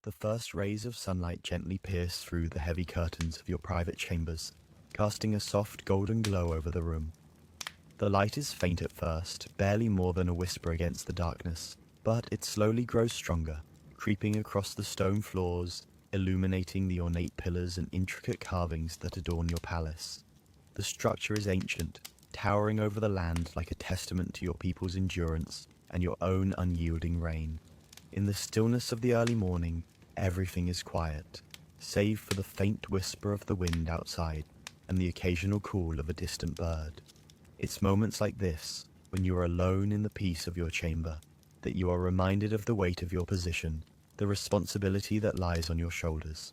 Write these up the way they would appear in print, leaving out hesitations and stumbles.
The first rays of sunlight gently pierce through the heavy curtains of your private chambers, casting a soft golden glow over the room. The light is faint at first, barely more than a whisper against the darkness, but it slowly grows stronger, creeping across the stone floors, illuminating the ornate pillars and intricate carvings that adorn your palace. The structure is ancient, towering over the land like a testament to your people's endurance and your own unyielding reign. In the stillness of the early morning, everything is quiet, save for the faint whisper of the wind outside and the occasional call of a distant bird. It's moments like this, when you are alone in the peace of your chamber, that you are reminded of the weight of your position, the responsibility that lies on your shoulders.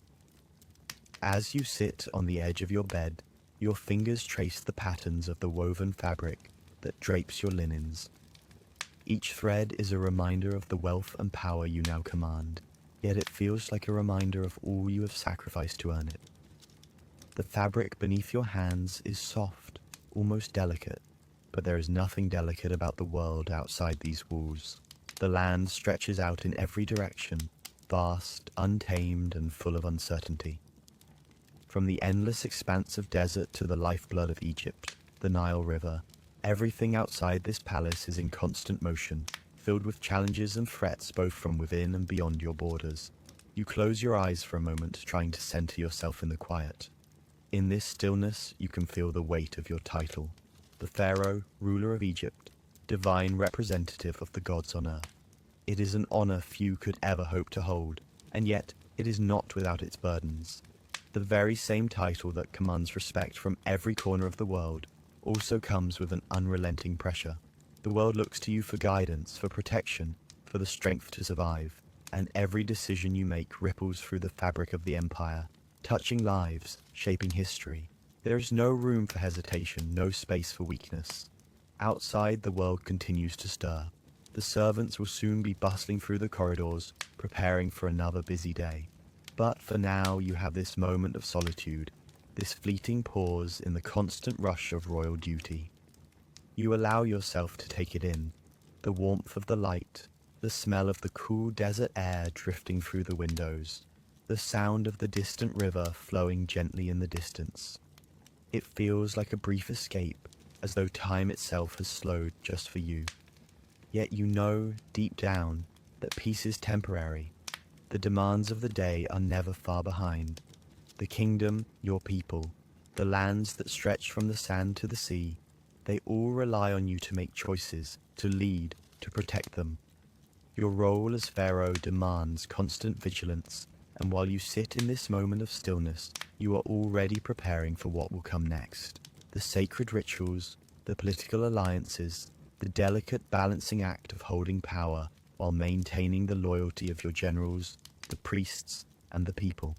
As you sit on the edge of your bed, your fingers trace the patterns of the woven fabric that drapes your linens. Each thread is a reminder of the wealth and power you now command, yet it feels like a reminder of all you have sacrificed to earn it. The fabric beneath your hands is soft, almost delicate, but there is nothing delicate about the world outside these walls. The land stretches out in every direction, vast, untamed, and full of uncertainty. From the endless expanse of desert to the lifeblood of Egypt, the Nile River, everything outside this palace is in constant motion, filled with challenges and threats both from within and beyond your borders. You close your eyes for a moment, trying to center yourself in the quiet. In this stillness, you can feel the weight of your title. The Pharaoh, ruler of Egypt, divine representative of the gods on earth. It is an honor few could ever hope to hold, and yet it is not without its burdens. The very same title that commands respect from every corner of the world also comes with an unrelenting pressure. The world looks to you for guidance, for protection, for the strength to survive, and every decision you make ripples through the fabric of the empire, touching lives, shaping history. There is no room for hesitation, no space for weakness. Outside, the world continues to stir. The servants will soon be bustling through the corridors, preparing for another busy day. But for now, you have this moment of solitude, this fleeting pause in the constant rush of royal duty. You allow yourself to take it in, the warmth of the light, the smell of the cool desert air drifting through the windows, the sound of the distant river flowing gently in the distance. It feels like a brief escape, as though time itself has slowed just for you. Yet you know, deep down, that peace is temporary. The demands of the day are never far behind. The kingdom, your people, the lands that stretch from the sand to the sea, they all rely on you to make choices, to lead, to protect them. Your role as Pharaoh demands constant vigilance, and while you sit in this moment of stillness, you are already preparing for what will come next. The sacred rituals, the political alliances, the delicate balancing act of holding power while maintaining the loyalty of your generals, the priests, and the people.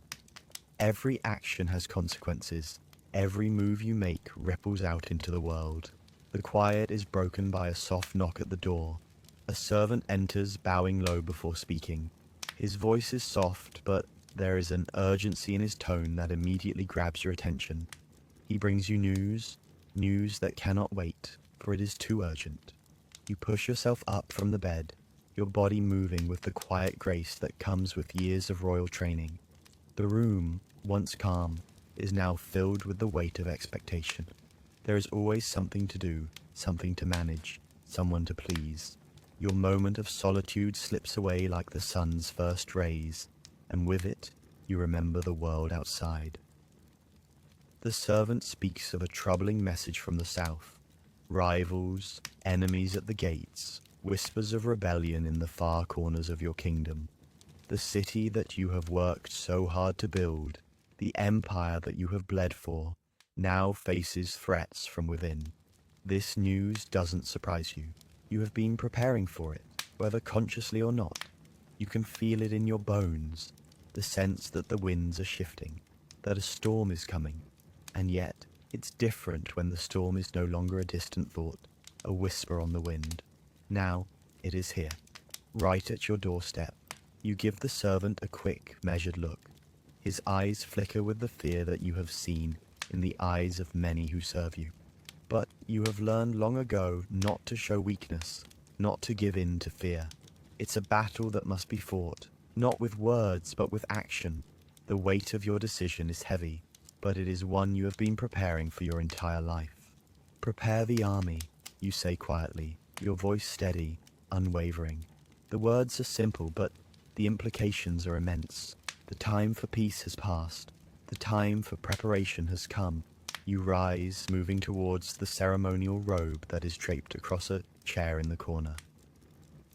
Every action has consequences. Every move you make ripples out into the world. The quiet is broken by a soft knock at the door. A servant enters, bowing low before speaking. His voice is soft, but there is an urgency in his tone that immediately grabs your attention. He brings you news that cannot wait, for it is too urgent. You push yourself up from the bed, your body moving with the quiet grace that comes with years of royal training. The room, once calm, is now filled with the weight of expectation. There is always something to do, something to manage, someone to please. Your moment of solitude slips away like the sun's first rays, and with it, you remember the world outside. The servant speaks of a troubling message from the south. Rivals, enemies at the gates, whispers of rebellion in the far corners of your kingdom. The city that you have worked so hard to build, the empire that you have bled for, now faces threats from within. This news doesn't surprise you. You have been preparing for it, whether consciously or not. You can feel it in your bones, the sense that the winds are shifting, that a storm is coming. And yet, it's different when the storm is no longer a distant thought, a whisper on the wind. Now, it is here, right at your doorstep. You give the servant a quick, measured look. His eyes flicker with the fear that you have seen in the eyes of many who serve you. But you have learned long ago not to show weakness, not to give in to fear. It's a battle that must be fought, Not with words, but with action. The weight of your decision is heavy, but it is one you have been preparing for your entire life. Prepare the army, you say quietly, your voice steady, unwavering. The words are simple, but the implications are immense. The time for peace has passed. The time for preparation has come. You rise, moving towards the ceremonial robe that is draped across a chair in the corner.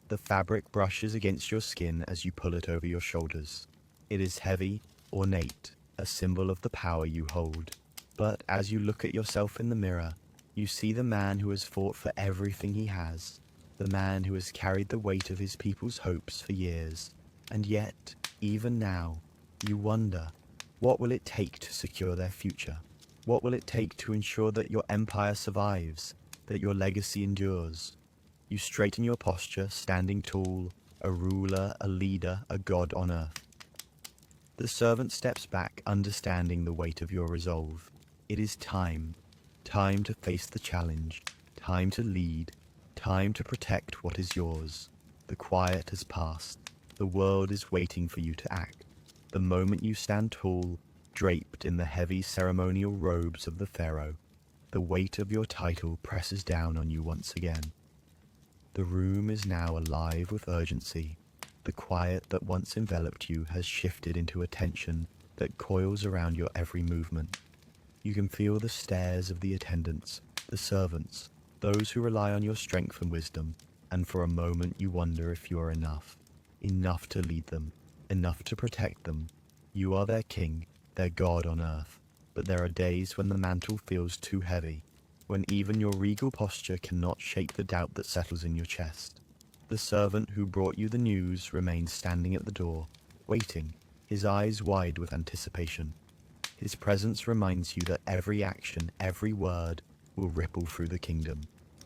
The fabric brushes against your skin as you pull it over your shoulders. It is heavy, ornate, a symbol of the power you hold. But as you look at yourself in the mirror, you see the man who has fought for everything he has, the man who has carried the weight of his people's hopes for years. And yet, even now, you wonder, what will it take to secure their future? What will it take to ensure that your empire survives, that your legacy endures? You straighten your posture, standing tall, a ruler, a leader, a god on earth. The servant steps back, understanding the weight of your resolve. It is time. Time to face the challenge. Time to lead. Time to protect what is yours. The quiet has passed. The world is waiting for you to act. The moment you stand tall, draped in the heavy ceremonial robes of the pharaoh, the weight of your title presses down on you once again. The room is now alive with urgency. The quiet that once enveloped you has shifted into a tension that coils around your every movement. You can feel the stares of the attendants, the servants, those who rely on your strength and wisdom, and for a moment you wonder if you are enough. Enough to lead them, enough to protect them. You are their king, their god on earth, but there are days when the mantle feels too heavy, when even your regal posture cannot shake the doubt that settles in your chest. The servant who brought you the news remains standing at the door, waiting, his eyes wide with anticipation. His presence reminds you that every action, every word, will ripple through the kingdom.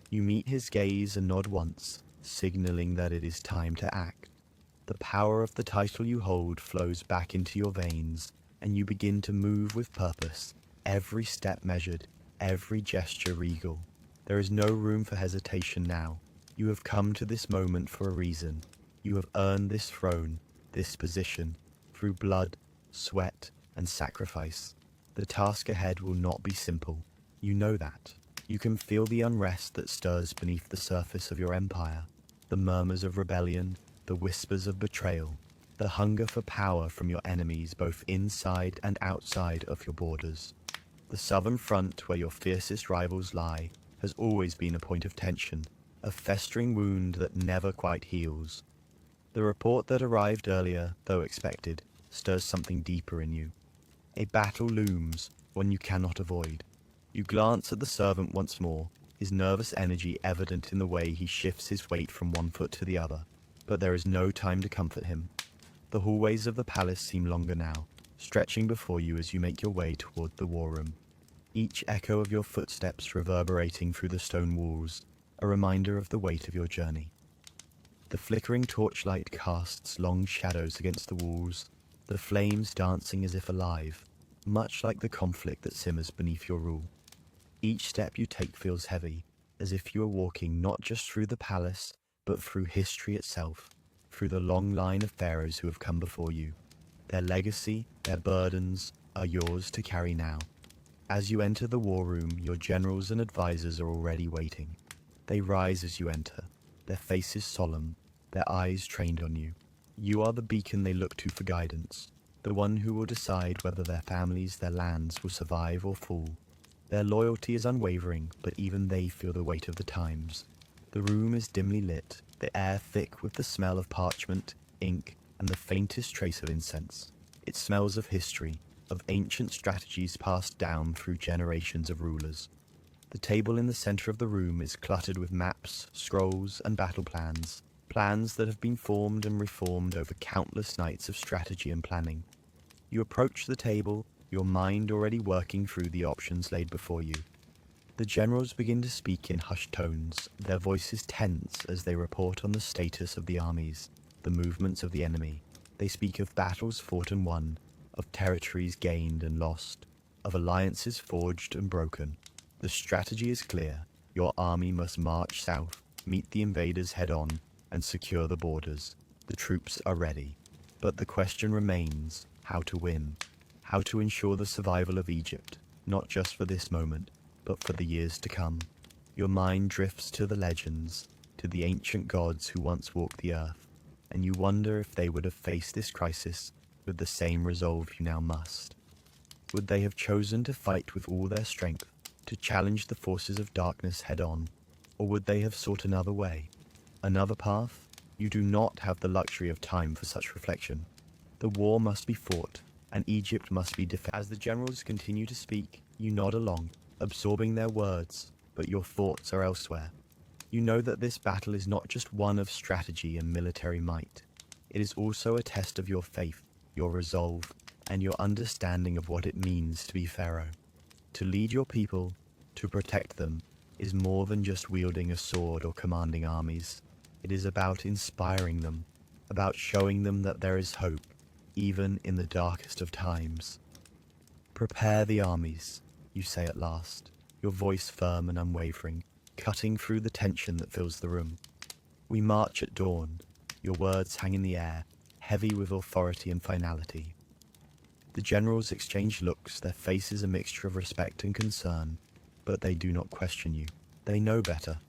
You meet his gaze and nod once, signaling that it is time to act. The power of the title you hold flows back into your veins, and you begin to move with purpose, every step measured, every gesture regal. There is no room for hesitation now. You have come to this moment for a reason. You have earned this throne, this position, through blood, sweat, and sacrifice. The task ahead will not be simple. You know that. You can feel the unrest that stirs beneath the surface of your empire, the murmurs of rebellion, the whispers of betrayal, the hunger for power from your enemies both inside and outside of your borders. The southern front, where your fiercest rivals lie, has always been a point of tension, a festering wound that never quite heals. The report that arrived earlier, though expected, stirs something deeper in you. A battle looms, one you cannot avoid. You glance at the servant once more, his nervous energy evident in the way he shifts his weight from one foot to the other. But there is no time to comfort him. The hallways of the palace seem longer now, stretching before you as you make your way toward the war room. Each echo of your footsteps reverberating through the stone walls, a reminder of the weight of your journey. The flickering torchlight casts long shadows against the walls, the flames dancing as if alive, much like the conflict that simmers beneath your rule. Each step you take feels heavy, as if you are walking not just through the palace, but through history itself, through the long line of pharaohs who have come before you. Their legacy, their burdens, are yours to carry now. As you enter the war room, your generals and advisors are already waiting. They rise as you enter, their faces solemn, their eyes trained on you. You are the beacon they look to for guidance, the one who will decide whether their families, their lands will survive or fall. Their loyalty is unwavering, but even they feel the weight of the times. The room is dimly lit, the air thick with the smell of parchment, ink, and the faintest trace of incense. It smells of history, of ancient strategies passed down through generations of rulers. The table in the center of the room is cluttered with maps, scrolls, and battle plans, plans that have been formed and reformed over countless nights of strategy and planning. You approach the table, your mind already working through the options laid before you. The generals begin to speak in hushed tones, their voices tense as they report on the status of the armies, the movements of the enemy. They speak of battles fought and won, of territories gained and lost, of alliances forged and broken. The strategy is clear. Your army must march south, meet the invaders head-on, and secure the borders. The troops are ready. But the question remains, how to win, how to ensure the survival of Egypt, not just for this moment, but for the years to come. Your mind drifts to the legends, to the ancient gods who once walked the earth, and you wonder if they would have faced this crisis with the same resolve you now must. Would they have chosen to fight with all their strength, to challenge the forces of darkness head-on, or would they have sought another way, another path? You do not have the luxury of time for such reflection. The war must be fought, and Egypt must be defended. As the generals continue to speak, you nod along, absorbing their words, but your thoughts are elsewhere. You know that this battle is not just one of strategy and military might. It is also a test of your faith, your resolve, and your understanding of what it means to be Pharaoh. To lead your people, to protect them, is more than just wielding a sword or commanding armies. It is about inspiring them, about showing them that there is hope, even in the darkest of times. Prepare the armies, you say at last, your voice firm and unwavering, cutting through the tension that fills the room. We march at dawn, your words hang in the air, heavy with authority and finality. The generals exchange looks, their faces a mixture of respect and concern, but they do not question you. They know better.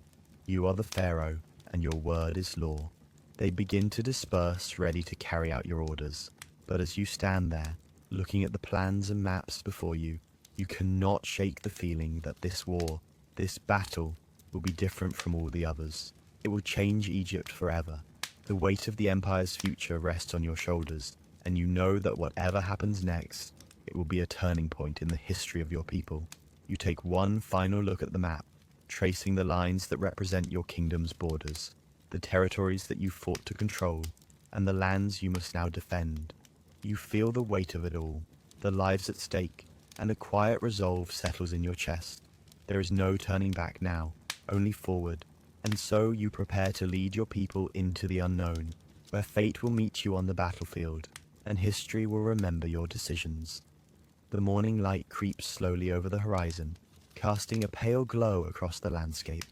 You are the Pharaoh, and your word is law. They begin to disperse, ready to carry out your orders. But as you stand there, looking at the plans and maps before you, you cannot shake the feeling that this war, this battle, will be different from all the others. It will change Egypt forever. The weight of the empire's future rests on your shoulders, and you know that whatever happens next, it will be a turning point in the history of your people. You take one final look at the map, tracing the lines that represent your kingdom's borders, the territories that you fought to control, and the lands you must now defend. You feel the weight of it all, the lives at stake, and a quiet resolve settles in your chest. There is no turning back now, only forward, and so you prepare to lead your people into the unknown, where fate will meet you on the battlefield, and history will remember your decisions. The morning light creeps slowly over the horizon, casting a pale glow across the landscape.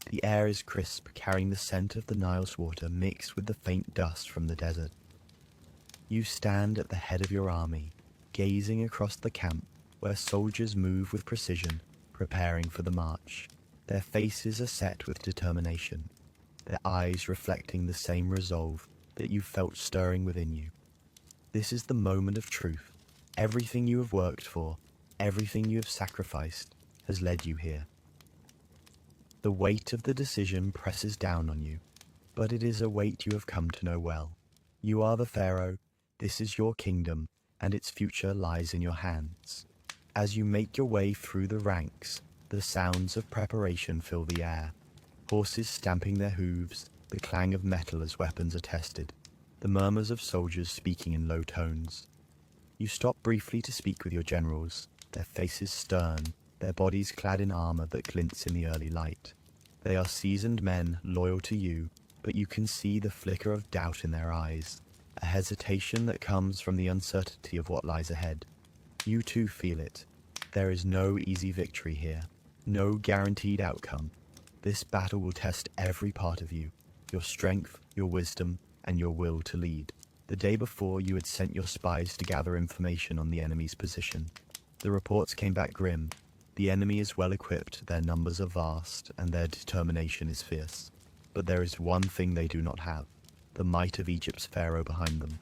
The air is crisp, carrying the scent of the Nile's water mixed with the faint dust from the desert. You stand at the head of your army, gazing across the camp where soldiers move with precision, preparing for the march. Their faces are set with determination, their eyes reflecting the same resolve that you felt stirring within you. This is the moment of truth. Everything you have worked for, everything you have sacrificed, has led you here. The weight of the decision presses down on you, but it is a weight you have come to know well. You are the Pharaoh, this is your kingdom, and its future lies in your hands. As you make your way through the ranks, the sounds of preparation fill the air. Horses stamping their hooves, the clang of metal as weapons are tested, the murmurs of soldiers speaking in low tones. You stop briefly to speak with your generals, their faces stern, their bodies clad in armor that glints in the early light. They are seasoned men, loyal to you, but you can see the flicker of doubt in their eyes, a hesitation that comes from the uncertainty of what lies ahead. You too feel it. There is no easy victory here, no guaranteed outcome. This battle will test every part of you, your strength, your wisdom, and your will to lead. The day before, you had sent your spies to gather information on the enemy's position. The reports came back grim. The enemy is well equipped, their numbers are vast, and their determination is fierce. But there is one thing they do not have, the might of Egypt's pharaoh behind them.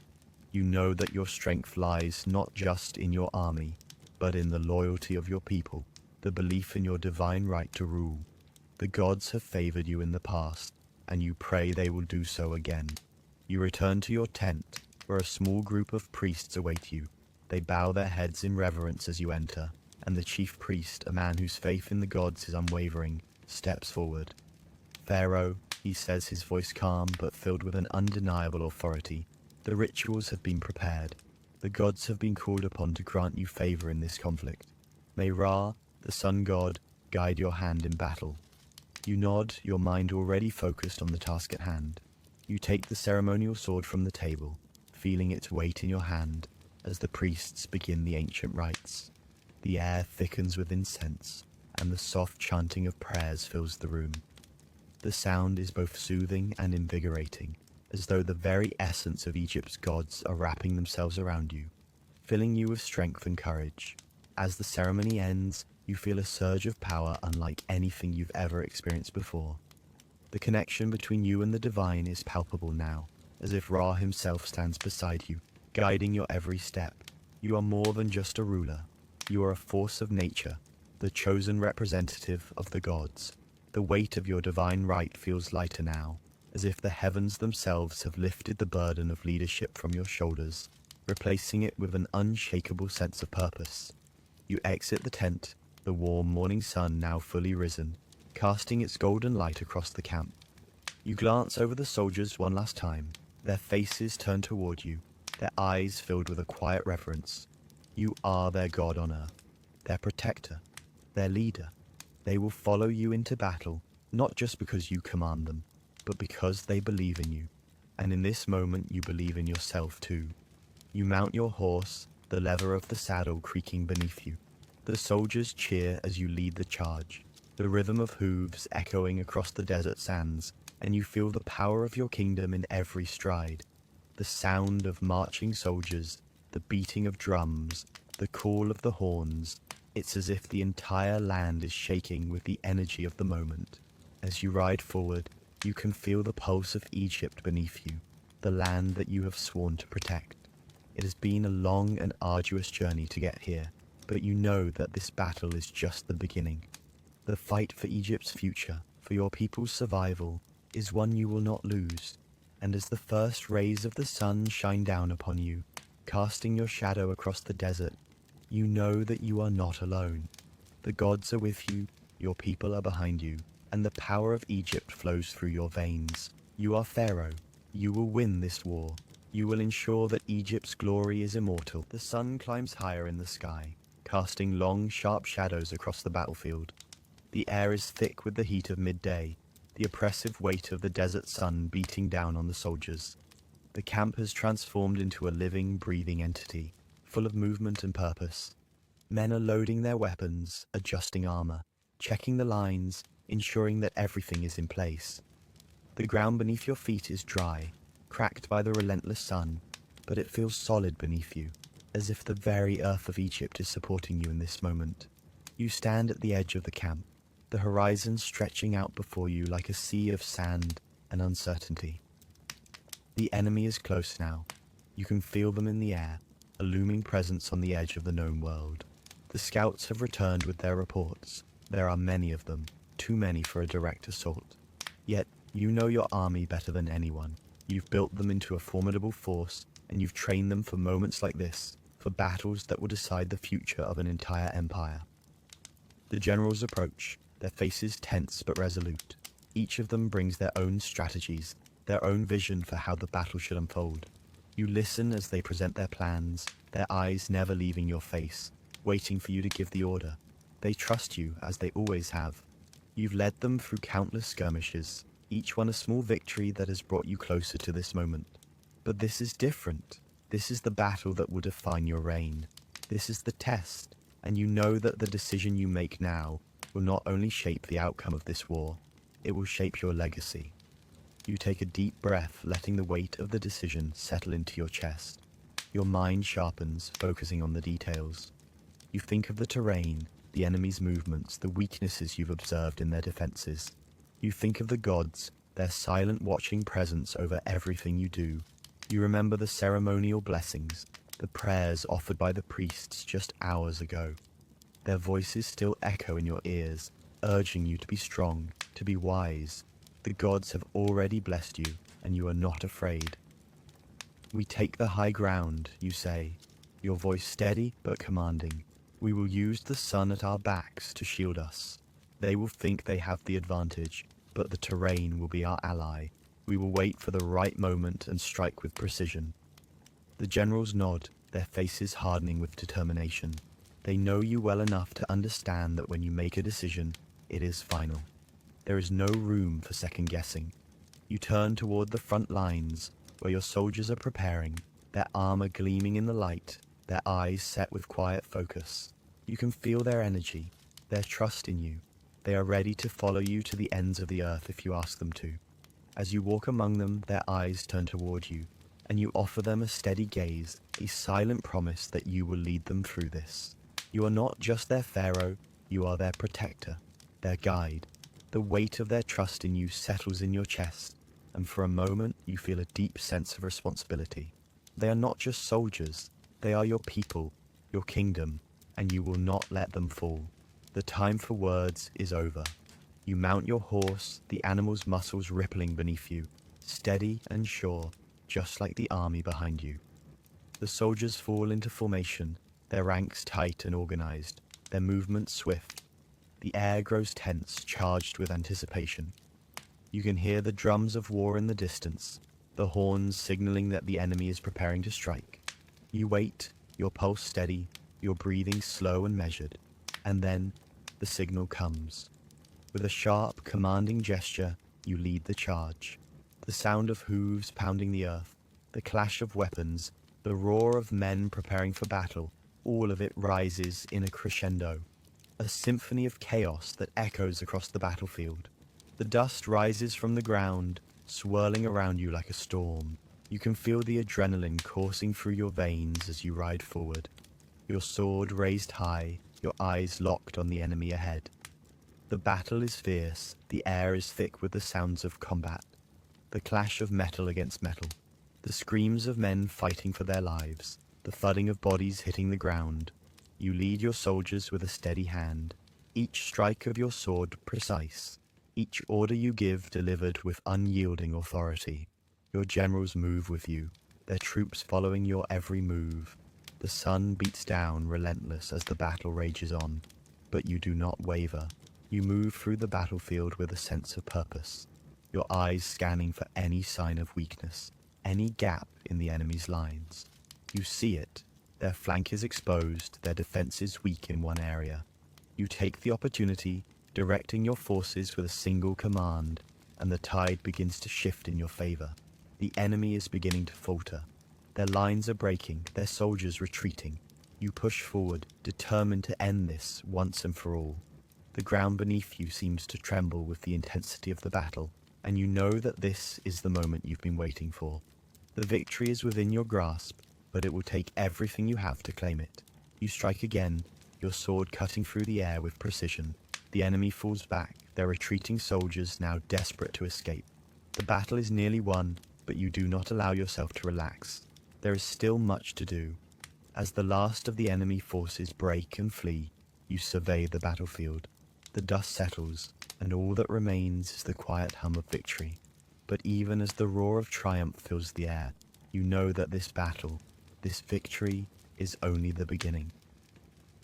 You know that your strength lies not just in your army, but in the loyalty of your people, the belief in your divine right to rule. The gods have favored you in the past, and you pray they will do so again. You return to your tent, where a small group of priests await you. They bow their heads in reverence as you enter, and the chief priest, a man whose faith in the gods is unwavering, steps forward. Pharaoh, he says, his voice calm but filled with an undeniable authority, the rituals have been prepared. The gods have been called upon to grant you favor in this conflict. May Ra, the sun god, guide your hand in battle. You nod, your mind already focused on the task at hand. You take the ceremonial sword from the table, feeling its weight in your hand as the priests begin the ancient rites. The air thickens with incense, and the soft chanting of prayers fills the room. The sound is both soothing and invigorating, as though the very essence of Egypt's gods are wrapping themselves around you, filling you with strength and courage. As the ceremony ends, you feel a surge of power unlike anything you've ever experienced before. The connection between you and the divine is palpable now, as if Ra himself stands beside you, guiding your every step. You are more than just a ruler. You are a force of nature, the chosen representative of the gods. The weight of your divine right feels lighter now, as if the heavens themselves have lifted the burden of leadership from your shoulders, replacing it with an unshakable sense of purpose. You exit the tent, the warm morning sun now fully risen, casting its golden light across the camp. You glance over the soldiers one last time, their faces turned toward you, their eyes filled with a quiet reverence. You are their god on earth, their protector, their leader. They will follow you into battle, not just because you command them, but because they believe in you. And in this moment you believe in yourself too. You mount your horse, the leather of the saddle creaking beneath you. The soldiers cheer as you lead the charge, the rhythm of hooves echoing across the desert sands, and you feel the power of your kingdom in every stride. The sound of marching soldiers, the beating of drums, the call of the horns. It's as if the entire land is shaking with the energy of the moment. As you ride forward, you can feel the pulse of Egypt beneath you, the land that you have sworn to protect. It has been a long and arduous journey to get here, but you know that this battle is just the beginning. The fight for Egypt's future, for your people's survival, is one you will not lose. And as the first rays of the sun shine down upon you, casting your shadow across the desert, you know that you are not alone. The gods are with you, your people are behind you, and the power of Egypt flows through your veins. You are Pharaoh. You will win this war. You will ensure that Egypt's glory is immortal. The sun climbs higher in the sky, casting long, sharp shadows across the battlefield. The air is thick with the heat of midday, the oppressive weight of the desert sun beating down on the soldiers. The camp has transformed into a living, breathing entity, full of movement and purpose. Men are loading their weapons, adjusting armor, checking the lines, ensuring that everything is in place. The ground beneath your feet is dry, cracked by the relentless sun, but it feels solid beneath you, as if the very earth of Egypt is supporting you in this moment. You stand at the edge of the camp, the horizon stretching out before you like a sea of sand and uncertainty. The enemy is close now. You can feel them in the air, a looming presence on the edge of the known world. The scouts have returned with their reports. There are many of them, too many for a direct assault. Yet, you know your army better than anyone. You've built them into a formidable force, and you've trained them for moments like this, for battles that will decide the future of an entire empire. The generals approach, their faces tense but resolute. Each of them brings their own strategies, their own vision for how the battle should unfold. You listen as they present their plans, their eyes never leaving your face, waiting for you to give the order. They trust you, as they always have. You've led them through countless skirmishes, each one a small victory that has brought you closer to this moment. But this is different. This is the battle that will define your reign. This is the test, and you know that the decision you make now will not only shape the outcome of this war, it will shape your legacy. You take a deep breath, letting the weight of the decision settle into your chest. Your mind sharpens, focusing on the details. You think of the terrain, the enemy's movements, the weaknesses you've observed in their defenses. You think of the gods, their silent watching presence over everything you do. You remember the ceremonial blessings, the prayers offered by the priests just hours ago. Their voices still echo in your ears, urging you to be strong, to be wise. The gods have already blessed you, and you are not afraid. We take the high ground, you say, your voice steady but commanding. We will use the sun at our backs to shield us. They will think they have the advantage, but the terrain will be our ally. We will wait for the right moment and strike with precision. The generals nod, their faces hardening with determination. They know you well enough to understand that when you make a decision, it is final. There is no room for second-guessing. You turn toward the front lines, where your soldiers are preparing, their armor gleaming in the light, their eyes set with quiet focus. You can feel their energy, their trust in you. They are ready to follow you to the ends of the earth if you ask them to. As you walk among them, their eyes turn toward you, and you offer them a steady gaze, a silent promise that you will lead them through this. You are not just their pharaoh, you are their protector, their guide. The weight of their trust in you settles in your chest, and for a moment you feel a deep sense of responsibility. They are not just soldiers, they are your people, your kingdom, and you will not let them fall. The time for words is over. You mount your horse, the animal's muscles rippling beneath you, steady and sure, just like the army behind you. The soldiers fall into formation, their ranks tight and organized, their movements swift. The air grows tense, charged with anticipation. You can hear the drums of war in the distance, the horns signaling that the enemy is preparing to strike. You wait, your pulse steady, your breathing slow and measured, and then the signal comes. With a sharp, commanding gesture, you lead the charge. The sound of hooves pounding the earth, the clash of weapons, the roar of men preparing for battle, all of it rises in a crescendo, a symphony of chaos that echoes across the battlefield. The dust rises from the ground, swirling around you like a storm. You can feel the adrenaline coursing through your veins as you ride forward, your sword raised high, your eyes locked on the enemy ahead. The battle is fierce, the air is thick with the sounds of combat, the clash of metal against metal, the screams of men fighting for their lives, the thudding of bodies hitting the ground. You lead your soldiers with a steady hand, each strike of your sword precise, each order you give delivered with unyielding authority. Your generals move with you, their troops following your every move. The sun beats down relentless as the battle rages on, but you do not waver. You move through the battlefield with a sense of purpose, your eyes scanning for any sign of weakness, any gap in the enemy's lines. You see it. Their flank is exposed, their defense is weak in one area. You take the opportunity, directing your forces with a single command, and the tide begins to shift in your favor. The enemy is beginning to falter. Their lines are breaking, their soldiers retreating. You push forward, determined to end this once and for all. The ground beneath you seems to tremble with the intensity of the battle, and you know that this is the moment you've been waiting for. The victory is within your grasp, but it will take everything you have to claim it. You strike again, your sword cutting through the air with precision. The enemy falls back, their retreating soldiers now desperate to escape. The battle is nearly won, but you do not allow yourself to relax. There is still much to do. As the last of the enemy forces break and flee, you survey the battlefield. The dust settles, and all that remains is the quiet hum of victory. But even as the roar of triumph fills the air, you know that this battle, this victory, is only the beginning.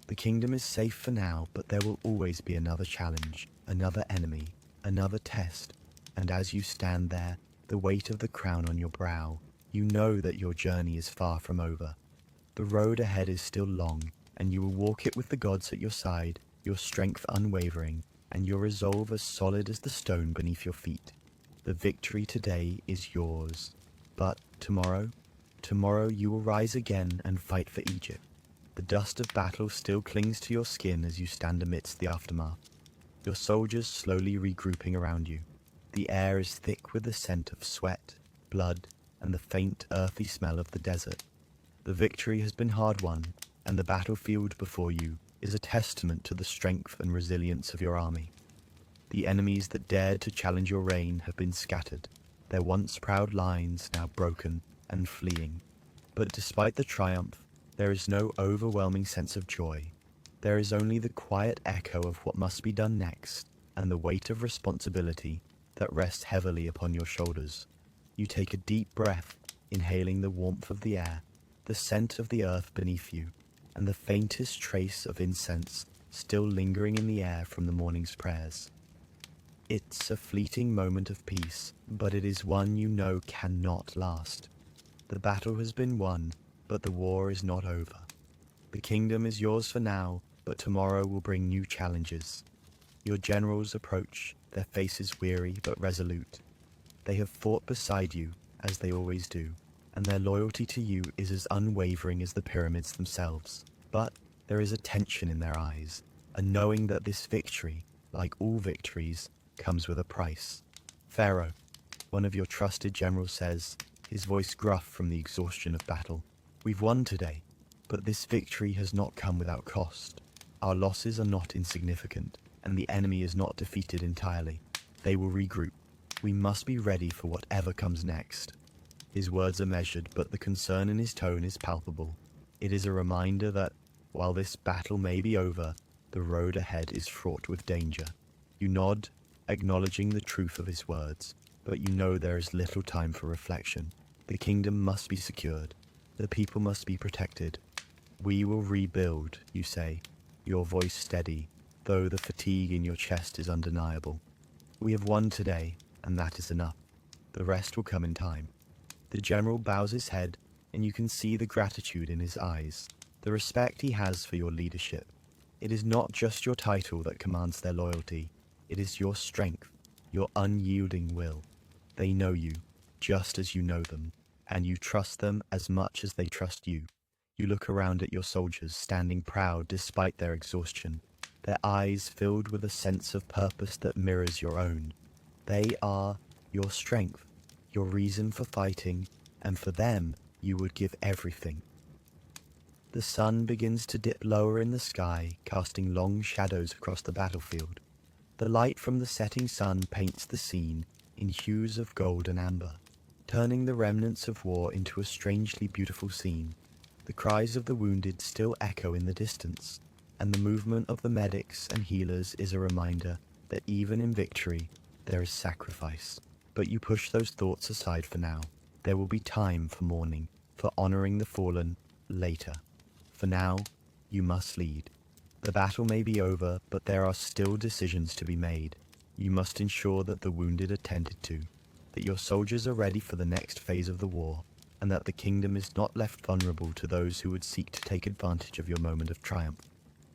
The kingdom is safe for now, but there will always be another challenge, another enemy, another test. And as you stand there, the weight of the crown on your brow, you know that your journey is far from over. The road ahead is still long, and you will walk it with the gods at your side, your strength unwavering, and your resolve as solid as the stone beneath your feet. The victory today is yours. But tomorrow you will rise again and fight for Egypt. The dust of battle still clings to your skin as you stand amidst the aftermath. Your soldiers slowly regrouping around you. The air is thick with the scent of sweat, blood, and the faint earthy smell of the desert. The victory has been hard won, and the battlefield before you is a testament to the strength and resilience of your army. The enemies that dared to challenge your reign have been scattered, their once proud lines now broken and fleeing. But despite the triumph, there is no overwhelming sense of joy. There is only the quiet echo of what must be done next, and the weight of responsibility that rests heavily upon your shoulders. You take a deep breath, inhaling the warmth of the air, the scent of the earth beneath you, and the faintest trace of incense still lingering in the air from the morning's prayers. It's a fleeting moment of peace, but it is one you know cannot last. The battle has been won, but the war is not over. The kingdom is yours for now, but tomorrow will bring new challenges. Your generals approach, their faces weary but resolute. They have fought beside you, as they always do, and their loyalty to you is as unwavering as the pyramids themselves. But there is a tension in their eyes, a knowing that this victory, like all victories, comes with a price. Pharaoh, One of your trusted generals says, his voice gruff from the exhaustion of battle. We've won today, but this victory has not come without cost. Our losses are not insignificant, and the enemy is not defeated entirely. They will regroup. We must be ready for whatever comes next. His words are measured, but the concern in his tone is palpable. It is a reminder that, while this battle may be over, the road ahead is fraught with danger. You nod, acknowledging the truth of his words, but you know there is little time for reflection. The kingdom must be secured. The people must be protected. We will rebuild, you say, your voice steady, though the fatigue in your chest is undeniable. We have won today, and that is enough. The rest will come in time. The general bows his head, and you can see the gratitude in his eyes, the respect he has for your leadership. It is not just your title that commands their loyalty. It is your strength, your unyielding will. They know you, just as you know them, and you trust them as much as they trust you. You look around at your soldiers standing proud despite their exhaustion, their eyes filled with a sense of purpose that mirrors your own. They are your strength, your reason for fighting, and for them you would give everything. The sun begins to dip lower in the sky, casting long shadows across the battlefield. The light from the setting sun paints the scene in hues of gold and amber, turning the remnants of war into a strangely beautiful scene. The cries of the wounded still echo in the distance, and the movement of the medics and healers is a reminder that even in victory, there is sacrifice. But you push those thoughts aside for now. There will be time for mourning, for honoring the fallen, later. For now, you must lead. The battle may be over, but there are still decisions to be made. You must ensure that the wounded are tended to, that your soldiers are ready for the next phase of the war, and that the kingdom is not left vulnerable to those who would seek to take advantage of your moment of triumph.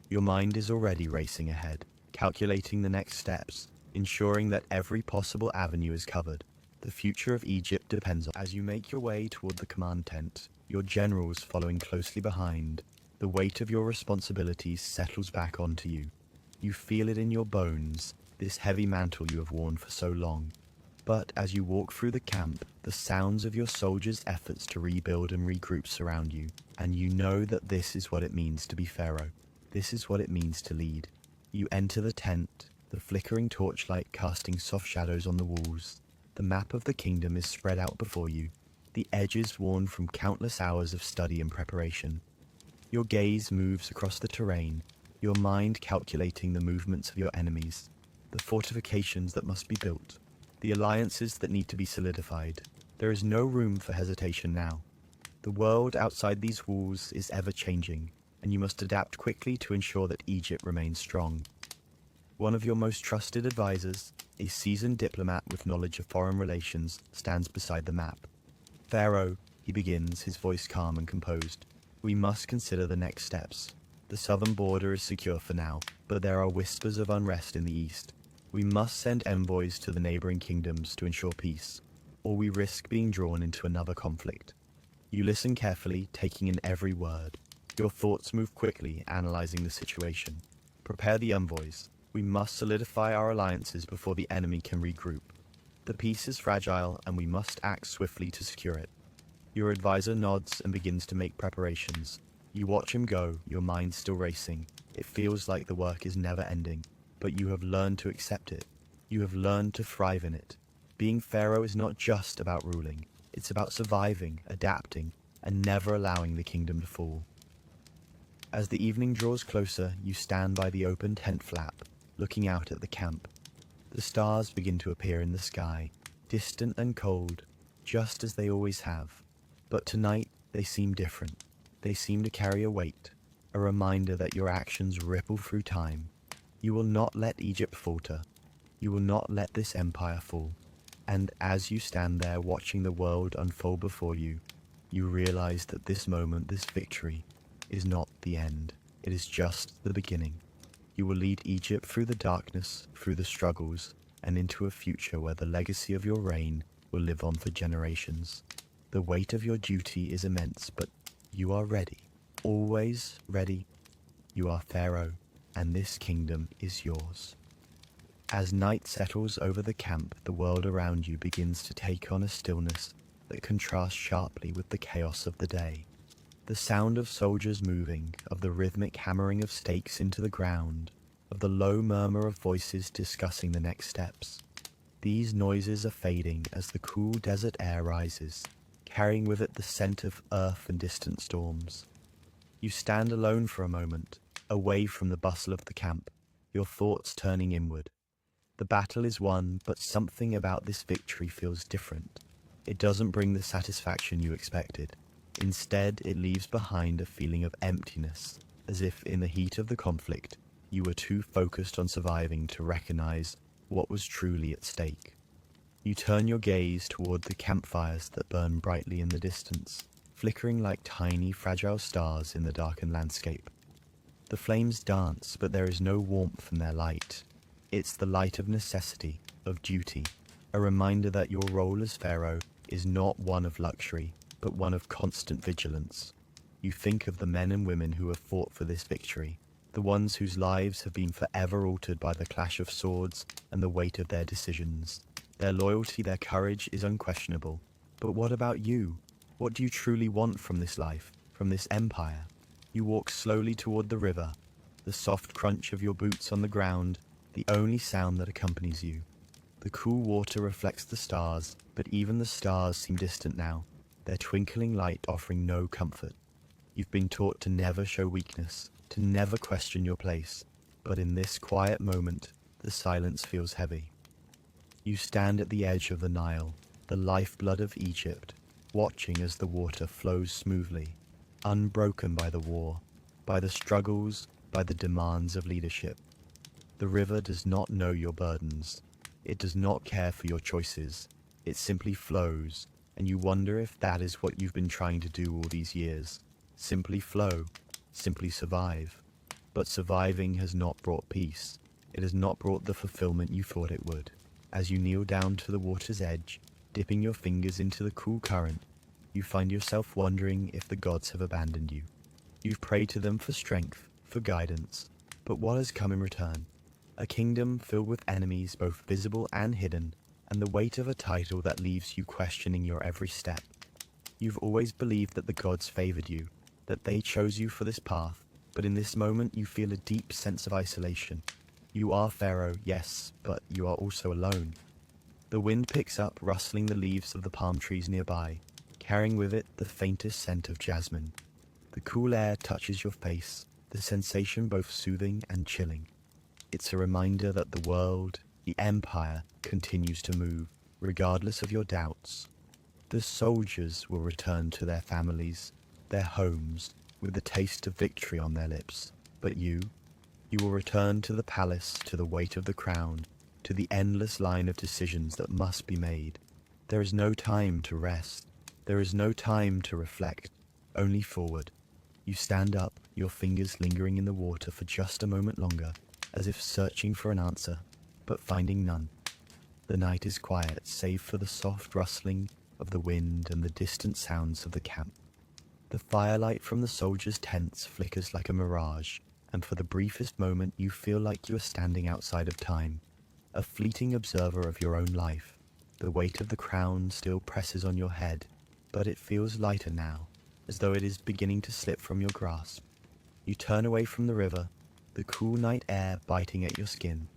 Your mind is already racing ahead, calculating the next steps, ensuring that every possible avenue is covered. The future of Egypt depends on. As you make your way toward the command tent, your generals following closely behind, the weight of your responsibilities settles back onto you. You feel it in your bones, this heavy mantle you have worn for so long. But as you walk through the camp, the sounds of your soldiers' efforts to rebuild and regroup surround you, and you know that this is what it means to be Pharaoh. This is what it means to lead. You enter the tent, the flickering torchlight casting soft shadows on the walls. The map of the kingdom is spread out before you, the edges worn from countless hours of study and preparation. Your gaze moves across the terrain, your mind calculating the movements of your enemies, the fortifications that must be built, the alliances that need to be solidified. There is no room for hesitation now. The world outside these walls is ever-changing, and you must adapt quickly to ensure that Egypt remains strong. One of your most trusted advisors, a seasoned diplomat with knowledge of foreign relations, stands beside the map. Pharaoh, he begins, his voice calm and composed. We must consider the next steps. The southern border is secure for now, but there are whispers of unrest in the east. We must send envoys to the neighboring kingdoms to ensure peace, or we risk being drawn into another conflict. You listen carefully, taking in every word. Your thoughts move quickly, analyzing the situation. Prepare the envoys. We must solidify our alliances before the enemy can regroup. The peace is fragile, and we must act swiftly to secure it. Your advisor nods and begins to make preparations. You watch him go, your mind still racing. It feels like the work is never ending, but you have learned to accept it. You have learned to thrive in it. Being Pharaoh is not just about ruling. It's about surviving, adapting, and never allowing the kingdom to fall. As the evening draws closer, you stand by the open tent flap, looking out at the camp. The stars begin to appear in the sky, distant and cold, just as they always have. But tonight, they seem different. They seem to carry a weight, a reminder that your actions ripple through time. You will not let Egypt falter. You will not let this empire fall. And as you stand there watching the world unfold before you, you realize that this moment, this victory, is not the end. It is just the beginning. You will lead Egypt through the darkness, through the struggles, and into a future where the legacy of your reign will live on for generations. The weight of your duty is immense, but you are ready, always ready. You are Pharaoh, and this kingdom is yours. As night settles over the camp, the world around you begins to take on a stillness that contrasts sharply with the chaos of the day. The sound of soldiers moving, of the rhythmic hammering of stakes into the ground, of the low murmur of voices discussing the next steps. These noises are fading as the cool desert air rises, carrying with it the scent of earth and distant storms. You stand alone for a moment, away from the bustle of the camp, your thoughts turning inward. The battle is won, but something about this victory feels different. It doesn't bring the satisfaction you expected. Instead, it leaves behind a feeling of emptiness, as if in the heat of the conflict, you were too focused on surviving to recognize what was truly at stake. You turn your gaze toward the campfires that burn brightly in the distance, flickering like tiny, fragile stars in the darkened landscape. The flames dance, but there is no warmth in their light. It's the light of necessity, of duty, a reminder that your role as Pharaoh is not one of luxury, but one of constant vigilance. You think of the men and women who have fought for this victory, the ones whose lives have been forever altered by the clash of swords and the weight of their decisions. Their loyalty, their courage is unquestionable. But what about you? What do you truly want from this life, from this empire? You walk slowly toward the river, the soft crunch of your boots on the ground, the only sound that accompanies you. The cool water reflects the stars, but even the stars seem distant now, their twinkling light offering no comfort. You've been taught to never show weakness, to never question your place, but in this quiet moment, the silence feels heavy. You stand at the edge of the Nile, the lifeblood of Egypt, watching as the water flows smoothly, unbroken by the war, by the struggles, by the demands of leadership. The river does not know your burdens. It does not care for your choices. It simply flows, and you wonder if that is what you've been trying to do all these years. Simply flow, simply survive. But surviving has not brought peace. It has not brought the fulfillment you thought it would. As you kneel down to the water's edge, dipping your fingers into the cool current, you find yourself wondering if the gods have abandoned you. You've prayed to them for strength, for guidance, but what has come in return? A kingdom filled with enemies both visible and hidden, and the weight of a title that leaves you questioning your every step. You've always believed that the gods favored you, that they chose you for this path, but in this moment you feel a deep sense of isolation. You are Pharaoh, yes, but you are also alone. The wind picks up, rustling the leaves of the palm trees nearby, carrying with it the faintest scent of jasmine. The cool air touches your face, the sensation both soothing and chilling. It's a reminder that the world, the empire, continues to move, regardless of your doubts. The soldiers will return to their families, their homes, with the taste of victory on their lips. But you will return to the palace, to the weight of the crown, to the endless line of decisions that must be made. There is no time to rest. There is no time to reflect, only forward. You stand up, your fingers lingering in the water for just a moment longer, as if searching for an answer, but finding none. The night is quiet, save for the soft rustling of the wind and the distant sounds of the camp. The firelight from the soldiers' tents flickers like a mirage, and for the briefest moment you feel like you are standing outside of time, a fleeting observer of your own life. The weight of the crown still presses on your head, but it feels lighter now, as though it is beginning to slip from your grasp. You turn away from the river, the cool night air biting at your skin.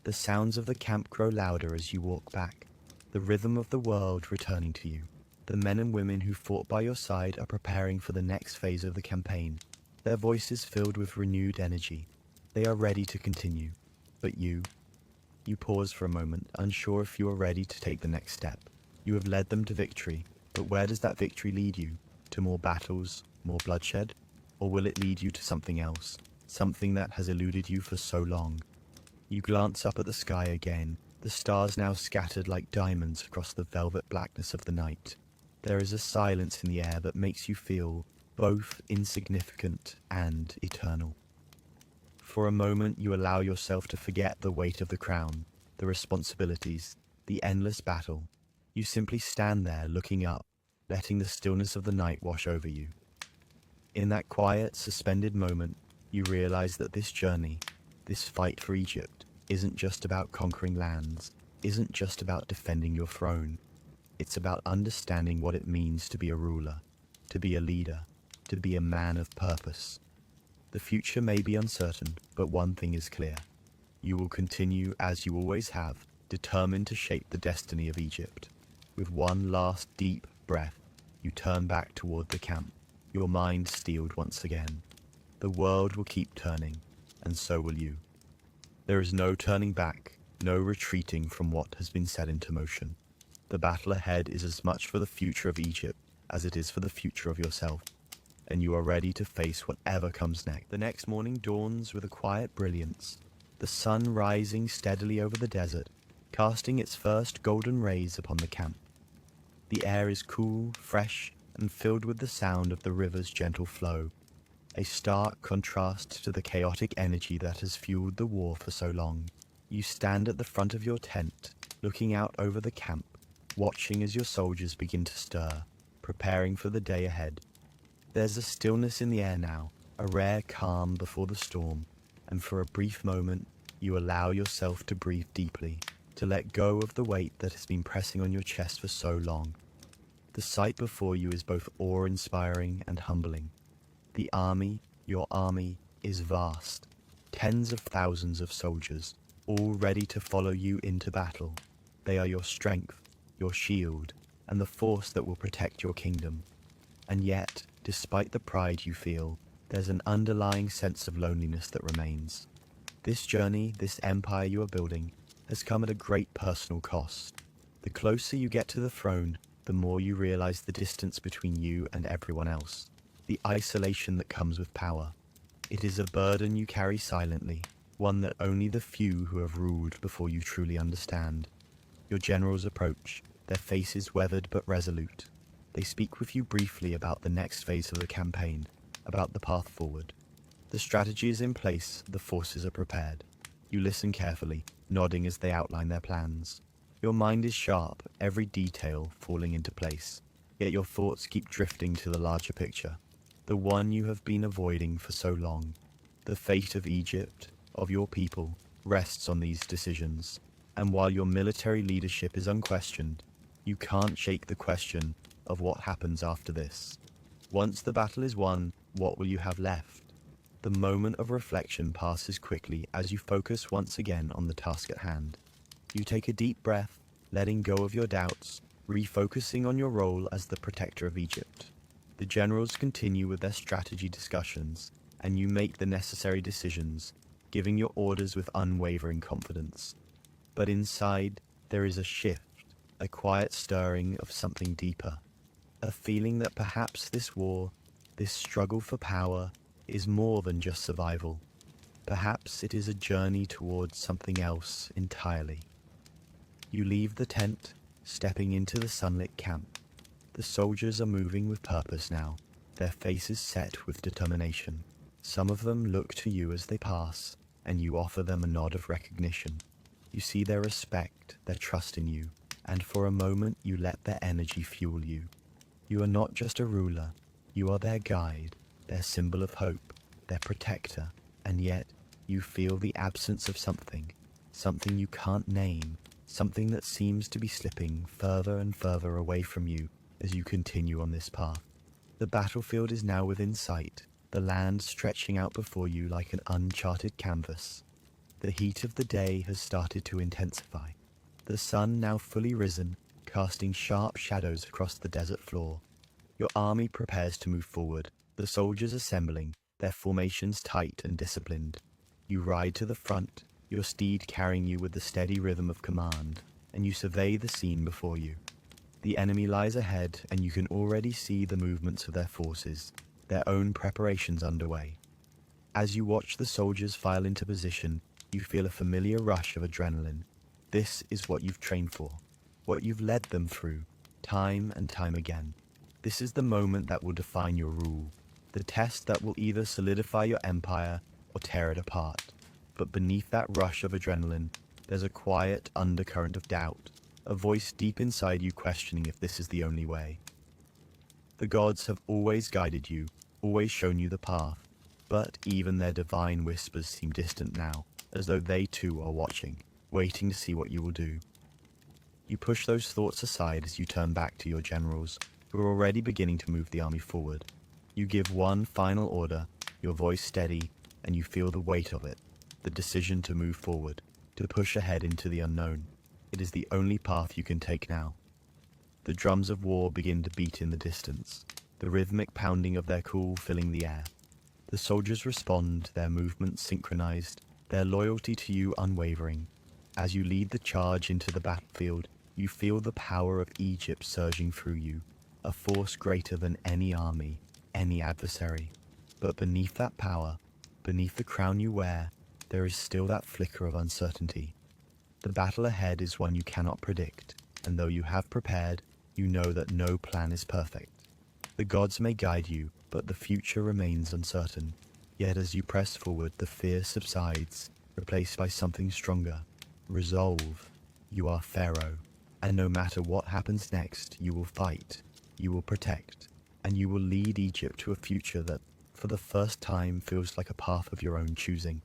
The sounds of the camp grow louder as you walk back, the rhythm of the world returning to you. The men and women who fought by your side are preparing for the next phase of the campaign, their voices filled with renewed energy. They are ready to continue. But you pause for a moment, unsure if you are ready to take the next step. You have led them to victory, but where does that victory lead you? To more battles, more bloodshed? Or will it lead you to something else, something that has eluded you for so long? You glance up at the sky again, the stars now scattered like diamonds across the velvet blackness of the night. There is a silence in the air that makes you feel both insignificant and eternal. For a moment you allow yourself to forget the weight of the crown, the responsibilities, the endless battle. You simply stand there looking up, letting the stillness of the night wash over you. In that quiet, suspended moment, you realize that this journey, this fight for Egypt, isn't just about conquering lands, isn't just about defending your throne. It's about understanding what it means to be a ruler, to be a leader, to be a man of purpose. The future may be uncertain, but one thing is clear. You will continue, as you always have, determined to shape the destiny of Egypt. With one last deep breath, you turn back toward the camp, your mind steeled once again. The world will keep turning, and so will you. There is no turning back, no retreating from what has been set into motion. The battle ahead is as much for the future of Egypt as it is for the future of yourself, and you are ready to face whatever comes next. The next morning dawns with a quiet brilliance, the sun rising steadily over the desert, casting its first golden rays upon the camp. The air is cool, fresh, and filled with the sound of the river's gentle flow, a stark contrast to the chaotic energy that has fueled the war for so long. You stand at the front of your tent, looking out over the camp, watching as your soldiers begin to stir, preparing for the day ahead. There's a stillness in the air now, a rare calm before the storm, and for a brief moment you allow yourself to breathe deeply, to let go of the weight that has been pressing on your chest for so long. The sight before you is both awe-inspiring and humbling. The army, your army, is vast, tens of thousands of soldiers, all ready to follow you into battle. They are your strength, your shield, and the force that will protect your kingdom. And yet, despite the pride you feel, there's an underlying sense of loneliness that remains. This journey, this empire you are building, has come at a great personal cost. The closer you get to the throne, the more you realize the distance between you and everyone else, the isolation that comes with power. It is a burden you carry silently, one that only the few who have ruled before you truly understand. Your generals approach, their faces weathered but resolute. They speak with you briefly about the next phase of the campaign, about the path forward. The strategy is in place, the forces are prepared. You listen carefully, nodding as they outline their plans. Your mind is sharp, every detail falling into place, yet your thoughts keep drifting to the larger picture, the one you have been avoiding for so long. The fate of Egypt, of your people, rests on these decisions, and while your military leadership is unquestioned, you can't shake the question of what happens after this. Once the battle is won, what will you have left? The moment of reflection passes quickly as you focus once again on the task at hand. You take a deep breath, letting go of your doubts, refocusing on your role as the protector of Egypt. The generals continue with their strategy discussions, and you make the necessary decisions, giving your orders with unwavering confidence. But inside, there is a shift, a quiet stirring of something deeper, a feeling that perhaps this war, this struggle for power, is more than just survival. Perhaps it is a journey towards something else entirely. You leave the tent, stepping into the sunlit camp. The soldiers are moving with purpose now, their faces set with determination. Some of them look to you as they pass, and you offer them a nod of recognition. You see their respect, their trust in you, and for a moment you let their energy fuel you. You are not just a ruler, you are their guide, their symbol of hope, their protector, and yet you feel the absence of something you can't name, something that seems to be slipping further and further away from you as you continue on this path. The battlefield is now within sight, the land stretching out before you like an uncharted canvas. The heat of the day has started to intensify. The sun, now fully risen, casting sharp shadows across the desert floor. Your army prepares to move forward, the soldiers assembling, their formations tight and disciplined. You ride to the front, your steed carrying you with the steady rhythm of command, and you survey the scene before you. The enemy lies ahead, and you can already see the movements of their forces, their own preparations underway. As you watch the soldiers file into position, you feel a familiar rush of adrenaline. This is what you've trained for, what you've led them through, time and time again. This is the moment that will define your rule, the test that will either solidify your empire or tear it apart. But beneath that rush of adrenaline, there's a quiet undercurrent of doubt, a voice deep inside you questioning if this is the only way. The gods have always guided you, always shown you the path, but even their divine whispers seem distant now. as though they too are watching, waiting to see what you will do. You push those thoughts aside as you turn back to your generals, who are already beginning to move the army forward. You give one final order, your voice steady, and you feel the weight of it, the decision to move forward, to push ahead into the unknown. It is the only path you can take now. The drums of war begin to beat in the distance, the rhythmic pounding of their call filling the air. The soldiers respond, their movements synchronized, their loyalty to you unwavering. As you lead the charge into the battlefield, you feel the power of Egypt surging through you, a force greater than any army, any adversary. But beneath that power, beneath the crown you wear, there is still that flicker of uncertainty. The battle ahead is one you cannot predict, and though you have prepared, you know that no plan is perfect. The gods may guide you, but the future remains uncertain. Yet as you press forward, the fear subsides, replaced by something stronger. Resolve. You are Pharaoh, and no matter what happens next, you will fight, you will protect, and you will lead Egypt to a future that, for the first time, feels like a path of your own choosing.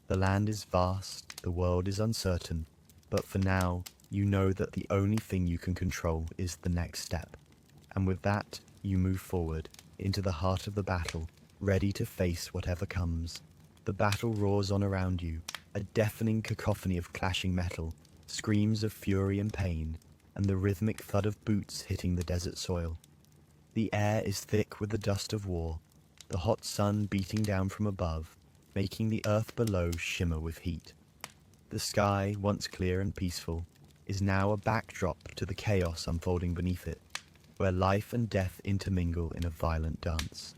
The land is vast, the world is uncertain, but for now, you know that the only thing you can control is the next step. And with that, you move forward, into the heart of the battle, ready to face whatever comes. The battle roars on around you, a deafening cacophony of clashing metal, screams of fury and pain, and the rhythmic thud of boots hitting the desert soil. The air is thick with the dust of war, the hot sun beating down from above, making the earth below shimmer with heat. The sky, once clear and peaceful, is now a backdrop to the chaos unfolding beneath it, where life and death intermingle in a violent dance.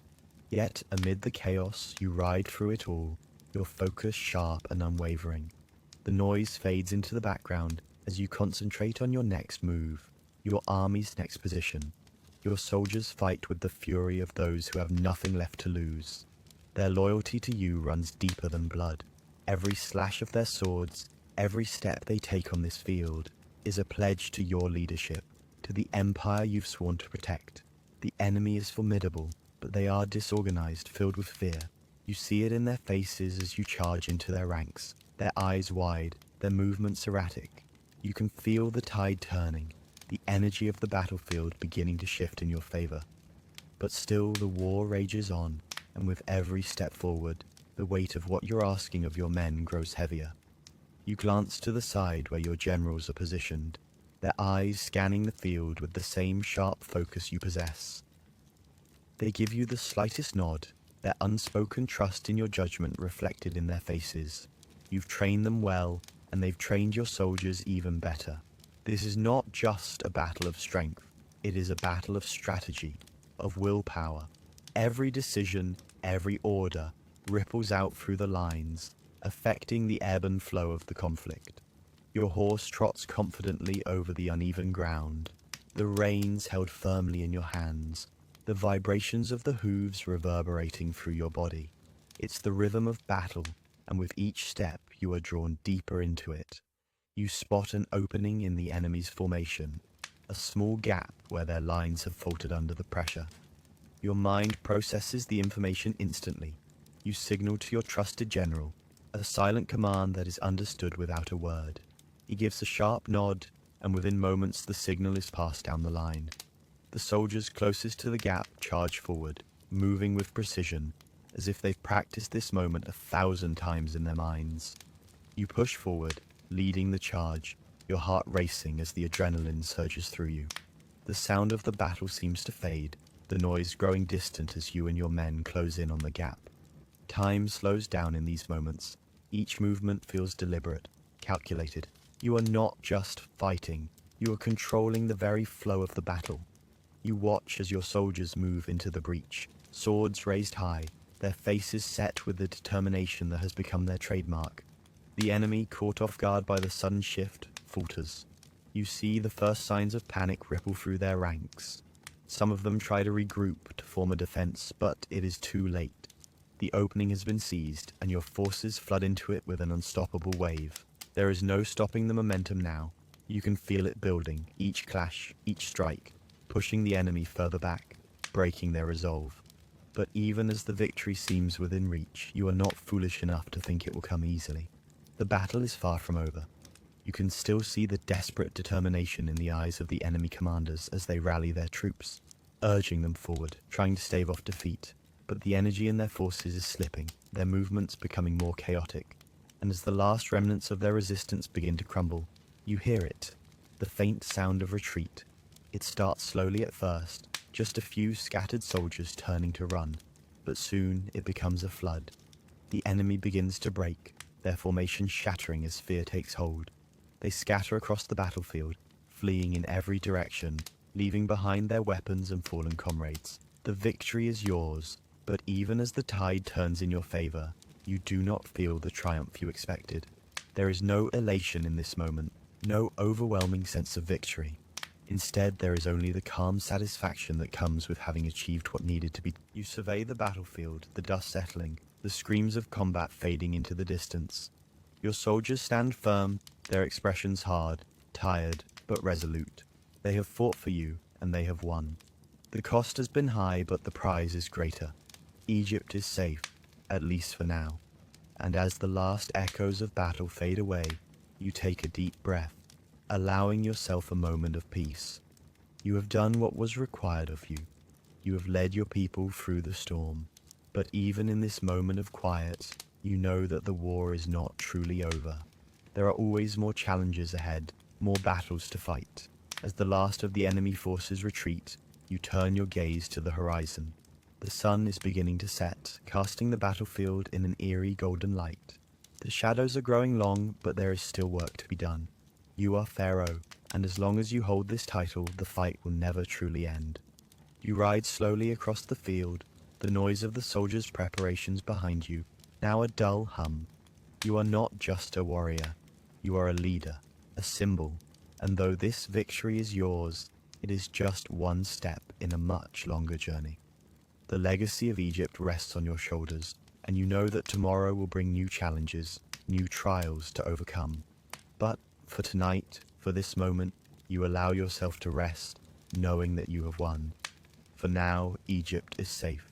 Yet, amid the chaos, you ride through it all, your focus sharp and unwavering. The noise fades into the background as you concentrate on your next move, your army's next position. Your soldiers fight with the fury of those who have nothing left to lose. Their loyalty to you runs deeper than blood. Every slash of their swords, every step they take on this field, is a pledge to your leadership, to the empire you've sworn to protect. The enemy is formidable, but they are disorganized, filled with fear. You see it in their faces as you charge into their ranks, their eyes wide, their movements erratic. You can feel the tide turning, the energy of the battlefield beginning to shift in your favor. But still the war rages on, and with every step forward, the weight of what you're asking of your men grows heavier. You glance to the side where your generals are positioned, their eyes scanning the field with the same sharp focus you possess. They give you the slightest nod, their unspoken trust in your judgment reflected in their faces. You've trained them well, and they've trained your soldiers even better. This is not just a battle of strength, it is a battle of strategy, of willpower. Every decision, every order, ripples out through the lines, affecting the ebb and flow of the conflict. Your horse trots confidently over the uneven ground, the reins held firmly in your hands, the vibrations of the hooves reverberating through your body. It's the rhythm of battle, and with each step you are drawn deeper into it. You spot an opening in the enemy's formation, a small gap where their lines have faltered under the pressure. Your mind processes the information instantly. You signal to your trusted general, a silent command that is understood without a word. He gives a sharp nod, and within moments the signal is passed down the line. The soldiers closest to the gap charge forward, moving with precision, as if they've practiced this moment 1,000 times in their minds. You push forward, leading the charge, your heart racing as the adrenaline surges through you. The sound of the battle seems to fade, the noise growing distant as you and your men close in on the gap. Time slows down in these moments. Each movement feels deliberate, calculated. You are not just fighting, you are controlling the very flow of the battle. You watch as your soldiers move into the breach, swords raised high, their faces set with the determination that has become their trademark. The enemy, caught off guard by the sudden shift, falters. You see the first signs of panic ripple through their ranks. Some of them try to regroup to form a defense, but it is too late. The opening has been seized, and your forces flood into it with an unstoppable wave. There is no stopping the momentum now. You can feel it building, each clash, each strike, pushing the enemy further back, breaking their resolve. But even as the victory seems within reach, you are not foolish enough to think it will come easily. The battle is far from over. You can still see the desperate determination in the eyes of the enemy commanders as they rally their troops, urging them forward, trying to stave off defeat. But the energy in their forces is slipping, their movements becoming more chaotic. And as the last remnants of their resistance begin to crumble, you hear it, the faint sound of retreat. It starts slowly at first, just a few scattered soldiers turning to run, but soon it becomes a flood. The enemy begins to break, their formation shattering as fear takes hold. They scatter across the battlefield, fleeing in every direction, leaving behind their weapons and fallen comrades. The victory is yours, but even as the tide turns in your favor, you do not feel the triumph you expected. There is no elation in this moment, no overwhelming sense of victory. Instead, there is only the calm satisfaction that comes with having achieved what needed to be. You survey the battlefield, the dust settling, the screams of combat fading into the distance. Your soldiers stand firm, their expressions hard, tired, but resolute. They have fought for you, and they have won. The cost has been high, but the prize is greater. Egypt is safe, at least for now. And as the last echoes of battle fade away, you take a deep breath, allowing yourself a moment of peace. You have done what was required of you. You have led your people through the storm. But even in this moment of quiet, you know that the war is not truly over. There are always more challenges ahead, more battles to fight. As the last of the enemy forces retreat, you turn your gaze to the horizon. The sun is beginning to set, casting the battlefield in an eerie golden light. The shadows are growing long, but there is still work to be done. You are Pharaoh, and as long as you hold this title, the fight will never truly end. You ride slowly across the field, the noise of the soldiers' preparations behind you, now a dull hum. You are not just a warrior. You are a leader, a symbol, and though this victory is yours, it is just one step in a much longer journey. The legacy of Egypt rests on your shoulders, and you know that tomorrow will bring new challenges, new trials to overcome. But for tonight, for this moment, you allow yourself to rest, knowing that you have won. For now, Egypt is safe,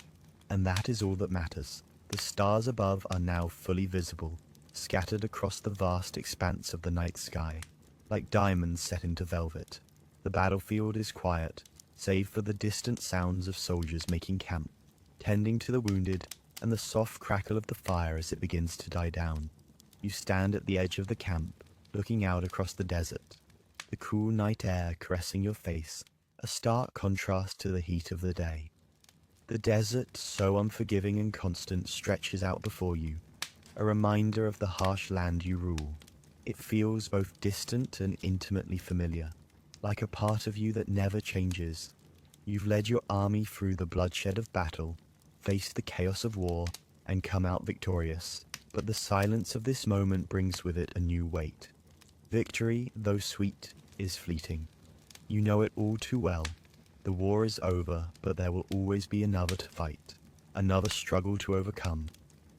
and that is all that matters. The stars above are now fully visible, scattered across the vast expanse of the night sky, like diamonds set into velvet. The battlefield is quiet, save for the distant sounds of soldiers making camp, tending to the wounded, and the soft crackle of the fire as it begins to die down. You stand at the edge of the camp, looking out across the desert, the cool night air caressing your face, a stark contrast to the heat of the day. The desert, so unforgiving and constant, stretches out before you, a reminder of the harsh land you rule. It feels both distant and intimately familiar, like a part of you that never changes. You've led your army through the bloodshed of battle, faced the chaos of war, and come out victorious. But the silence of this moment brings with it a new weight. Victory, though sweet, is fleeting. You know it all too well. The war is over, but there will always be another to fight, another struggle to overcome.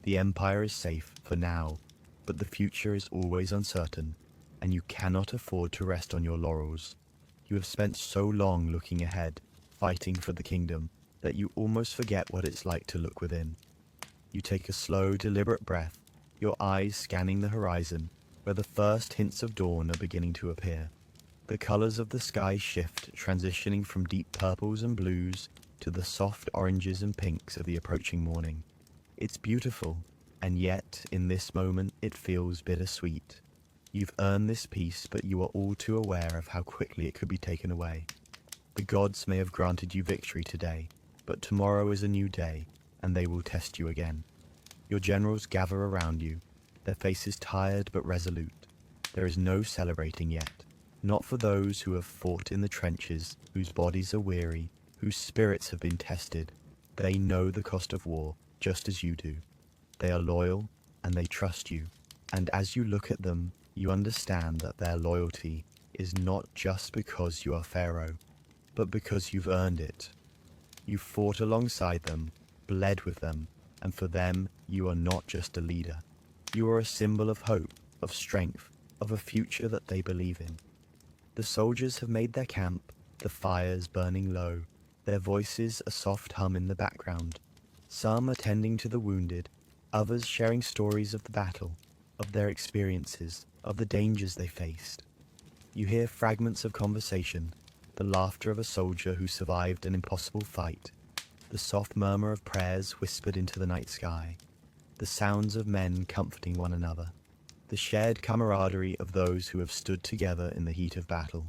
The empire is safe for now, but the future is always uncertain, and you cannot afford to rest on your laurels. You have spent so long looking ahead, fighting for the kingdom, that you almost forget what it's like to look within. You take a slow, deliberate breath, your eyes scanning the horizon, where the first hints of dawn are beginning to appear. The colors of the sky shift, transitioning from deep purples and blues to the soft oranges and pinks of the approaching morning. It's beautiful, and yet, in this moment, it feels bittersweet. You've earned this peace, but you are all too aware of how quickly it could be taken away. The gods may have granted you victory today, but tomorrow is a new day, and they will test you again. Your generals gather around you, their faces tired but resolute. There is no celebrating yet. Not for those who have fought in the trenches, whose bodies are weary, whose spirits have been tested. They know the cost of war, just as you do. They are loyal, and they trust you. And as you look at them, you understand that their loyalty is not just because you are Pharaoh, but because you've earned it. You fought alongside them, bled with them, and for them, you are not just a leader. You are a symbol of hope, of strength, of a future that they believe in. The soldiers have made their camp, the fires burning low, their voices a soft hum in the background. Some attending to the wounded, others sharing stories of the battle, of their experiences, of the dangers they faced. You hear fragments of conversation, the laughter of a soldier who survived an impossible fight, the soft murmur of prayers whispered into the night sky, the sounds of men comforting one another, the shared camaraderie of those who have stood together in the heat of battle.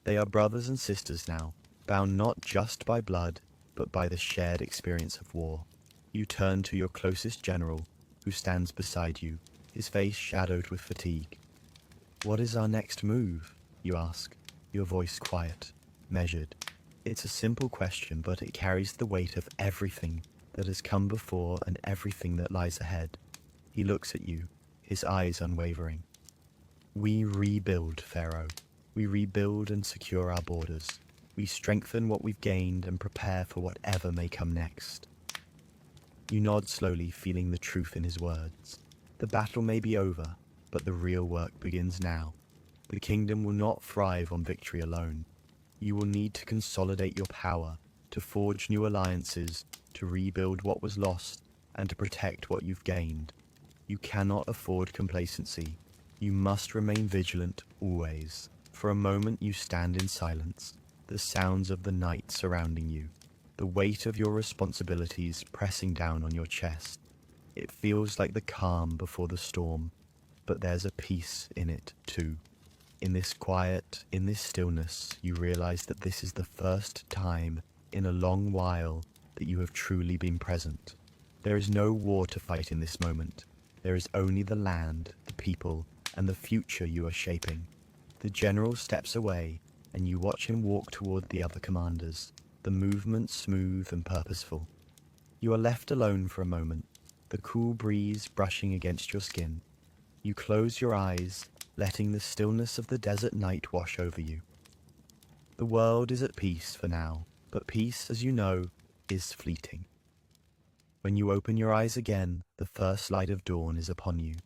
They are brothers and sisters now, bound not just by blood, but by the shared experience of war. You turn to your closest general, who stands beside you, his face shadowed with fatigue. "What is our next move?" you ask, your voice quiet, measured. It's a simple question, but it carries the weight of everything that has come before and everything that lies ahead. He looks at you, his eyes unwavering. "We rebuild, Pharaoh. We rebuild and secure our borders. We strengthen what we've gained and prepare for whatever may come next." You nod slowly, feeling the truth in his words. The battle may be over, but the real work begins now. The kingdom will not thrive on victory alone. You will need to consolidate your power, to forge new alliances, to rebuild what was lost, and to protect what you've gained. You cannot afford complacency. You must remain vigilant always. For a moment you stand in silence, the sounds of the night surrounding you, the weight of your responsibilities pressing down on your chest. It feels like the calm before the storm, but there's a peace in it too. In this quiet, in this stillness, you realize that this is the first time in a long while that you have truly been present. There is no war to fight in this moment. There is only the land, the people, and the future you are shaping. The general steps away, and you watch him walk toward the other commanders, the movement smooth and purposeful. You are left alone for a moment, the cool breeze brushing against your skin. You close your eyes, letting the stillness of the desert night wash over you. The world is at peace for now, but peace, as you know, is fleeting. When you open your eyes again, the first light of dawn is upon you,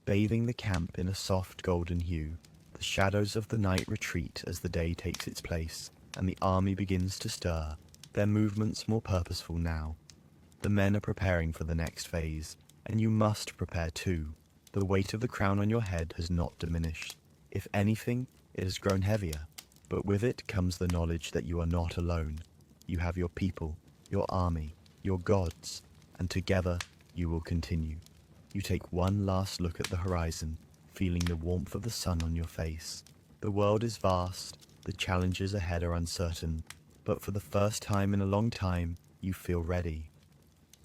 bathing the camp in a soft golden hue. The shadows of the night retreat as the day takes its place, and the army begins to stir, their movements more purposeful now. The men are preparing for the next phase, and you must prepare too. The weight of the crown on your head has not diminished. If anything, it has grown heavier, but with it comes the knowledge that you are not alone. You have your people, your army, your gods, and together you will continue. You take one last look at the horizon, feeling the warmth of the sun on your face. The world is vast, the challenges ahead are uncertain, but for the first time in a long time, you feel ready.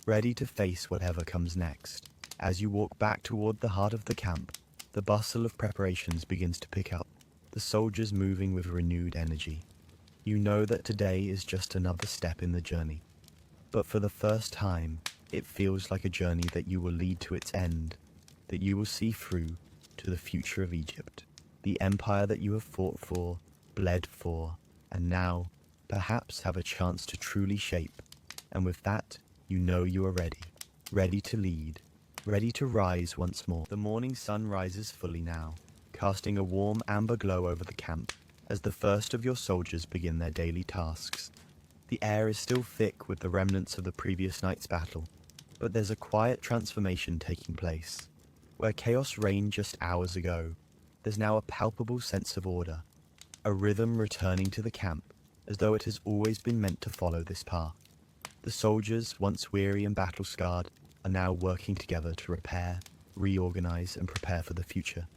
Ready to face whatever comes next. As you walk back toward the heart of the camp, the bustle of preparations begins to pick up, the soldiers moving with renewed energy. You know that today is just another step in the journey. But for the first time, it feels like a journey that you will lead to its end, that you will see through to the future of Egypt, the empire that you have fought for, bled for, and now, perhaps, have a chance to truly shape. And with that, you know you are ready, ready to lead, ready to rise once more. The morning sun rises fully now, casting a warm amber glow over the camp as the first of your soldiers begin their daily tasks. The air is still thick with the remnants of the previous night's battle, but there's a quiet transformation taking place. Where chaos reigned just hours ago, there's now a palpable sense of order, a rhythm returning to the camp as though it has always been meant to follow this path. The soldiers, once weary and battle-scarred, are now working together to repair, reorganize, and prepare for the future.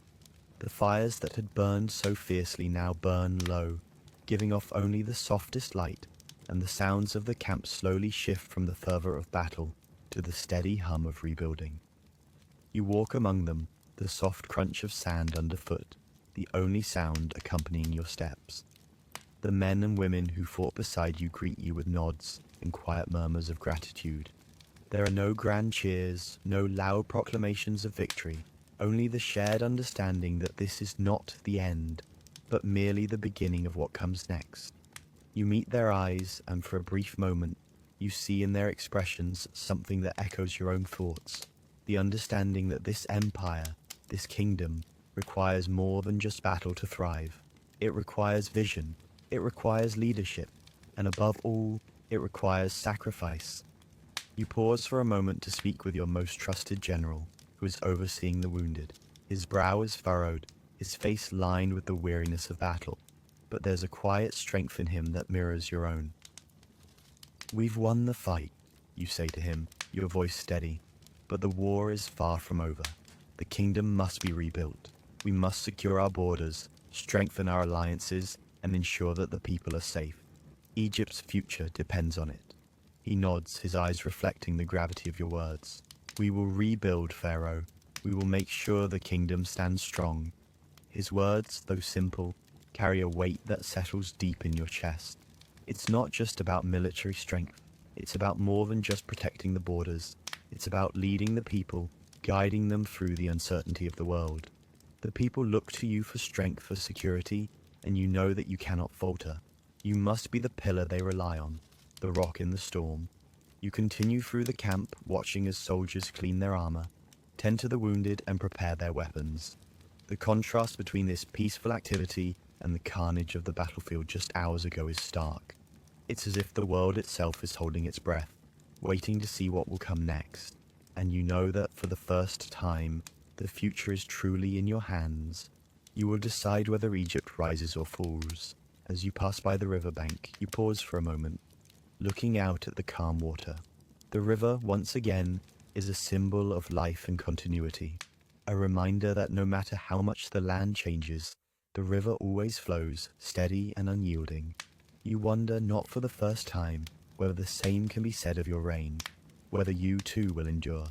The fires that had burned so fiercely now burn low, giving off only the softest light, and the sounds of the camp slowly shift from the fervor of battle to the steady hum of rebuilding. You walk among them, the soft crunch of sand underfoot, the only sound accompanying your steps. The men and women who fought beside you greet you with nods and quiet murmurs of gratitude. There are no grand cheers, no loud proclamations of victory, only the shared understanding that this is not the end, but merely the beginning of what comes next. You meet their eyes, and for a brief moment, you see in their expressions something that echoes your own thoughts. The understanding that this empire, this kingdom, requires more than just battle to thrive. It requires vision, it requires leadership, and above all, it requires sacrifice. You pause for a moment to speak with your most trusted general, who is overseeing the wounded. His brow is furrowed, his face lined with the weariness of battle, but there's a quiet strength in him that mirrors your own. "We've won the fight," you say to him, your voice steady, "but the war is far from over. The kingdom must be rebuilt. We must secure our borders, strengthen our alliances, and ensure that the people are safe. Egypt's future depends on it." He nods, his eyes reflecting the gravity of your words. "We will rebuild, Pharaoh. We will make sure the kingdom stands strong." His words, though simple, carry a weight that settles deep in your chest. It's not just about military strength. It's about more than just protecting the borders. It's about leading the people, guiding them through the uncertainty of the world. The people look to you for strength, for security, and you know that you cannot falter. You must be the pillar they rely on, the rock in the storm. You continue through the camp, watching as soldiers clean their armor, tend to the wounded, and prepare their weapons. The contrast between this peaceful activity and the carnage of the battlefield just hours ago is stark. It's as if the world itself is holding its breath, waiting to see what will come next. And you know that for the first time, the future is truly in your hands. You will decide whether Egypt rises or falls. As you pass by the riverbank, you pause for a moment, looking out at the calm water. The river, once again, is a symbol of life and continuity, a reminder that no matter how much the land changes, the river always flows, steady and unyielding. You wonder, not for the first time, whether the same can be said of your reign, whether you too will endure.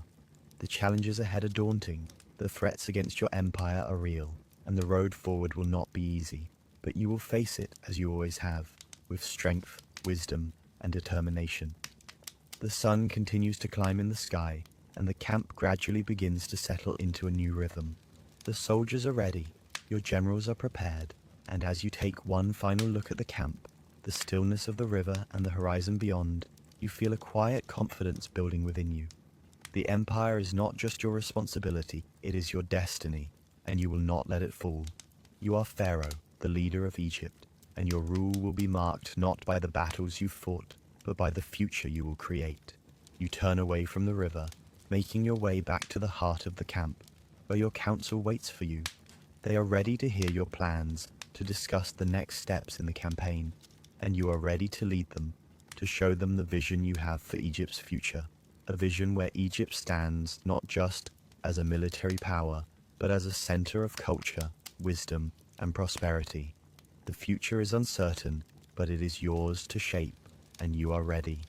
The challenges ahead are daunting, the threats against your empire are real, and the road forward will not be easy, but you will face it as you always have, with strength, wisdom, and determination. The sun continues to climb in the sky, and the camp gradually begins to settle into a new rhythm. The soldiers are ready, your generals are prepared, and as you take one final look at the camp, the stillness of the river and the horizon beyond, you feel a quiet confidence building within you. The empire is not just your responsibility, it is your destiny, and you will not let it fall. You are Pharaoh, the leader of Egypt, and your rule will be marked not by the battles you fought, but by the future you will create. You turn away from the river, making your way back to the heart of the camp, where your council waits for you. They are ready to hear your plans, to discuss the next steps in the campaign, and you are ready to lead them, to show them the vision you have for Egypt's future, a vision where Egypt stands not just as a military power, but as a center of culture, wisdom, and prosperity. The future is uncertain, but it is yours to shape, and you are ready.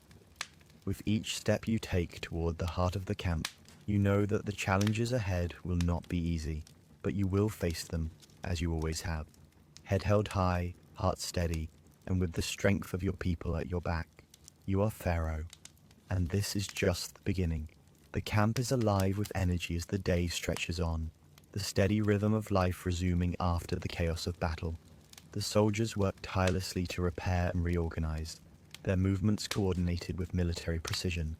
With each step you take toward the heart of the camp, you know that the challenges ahead will not be easy, but you will face them, as you always have. Head held high, heart steady, and with the strength of your people at your back. You are Pharaoh, and this is just the beginning. The camp is alive with energy as the day stretches on, the steady rhythm of life resuming after the chaos of battle. The soldiers work tirelessly to repair and reorganize, their movements coordinated with military precision.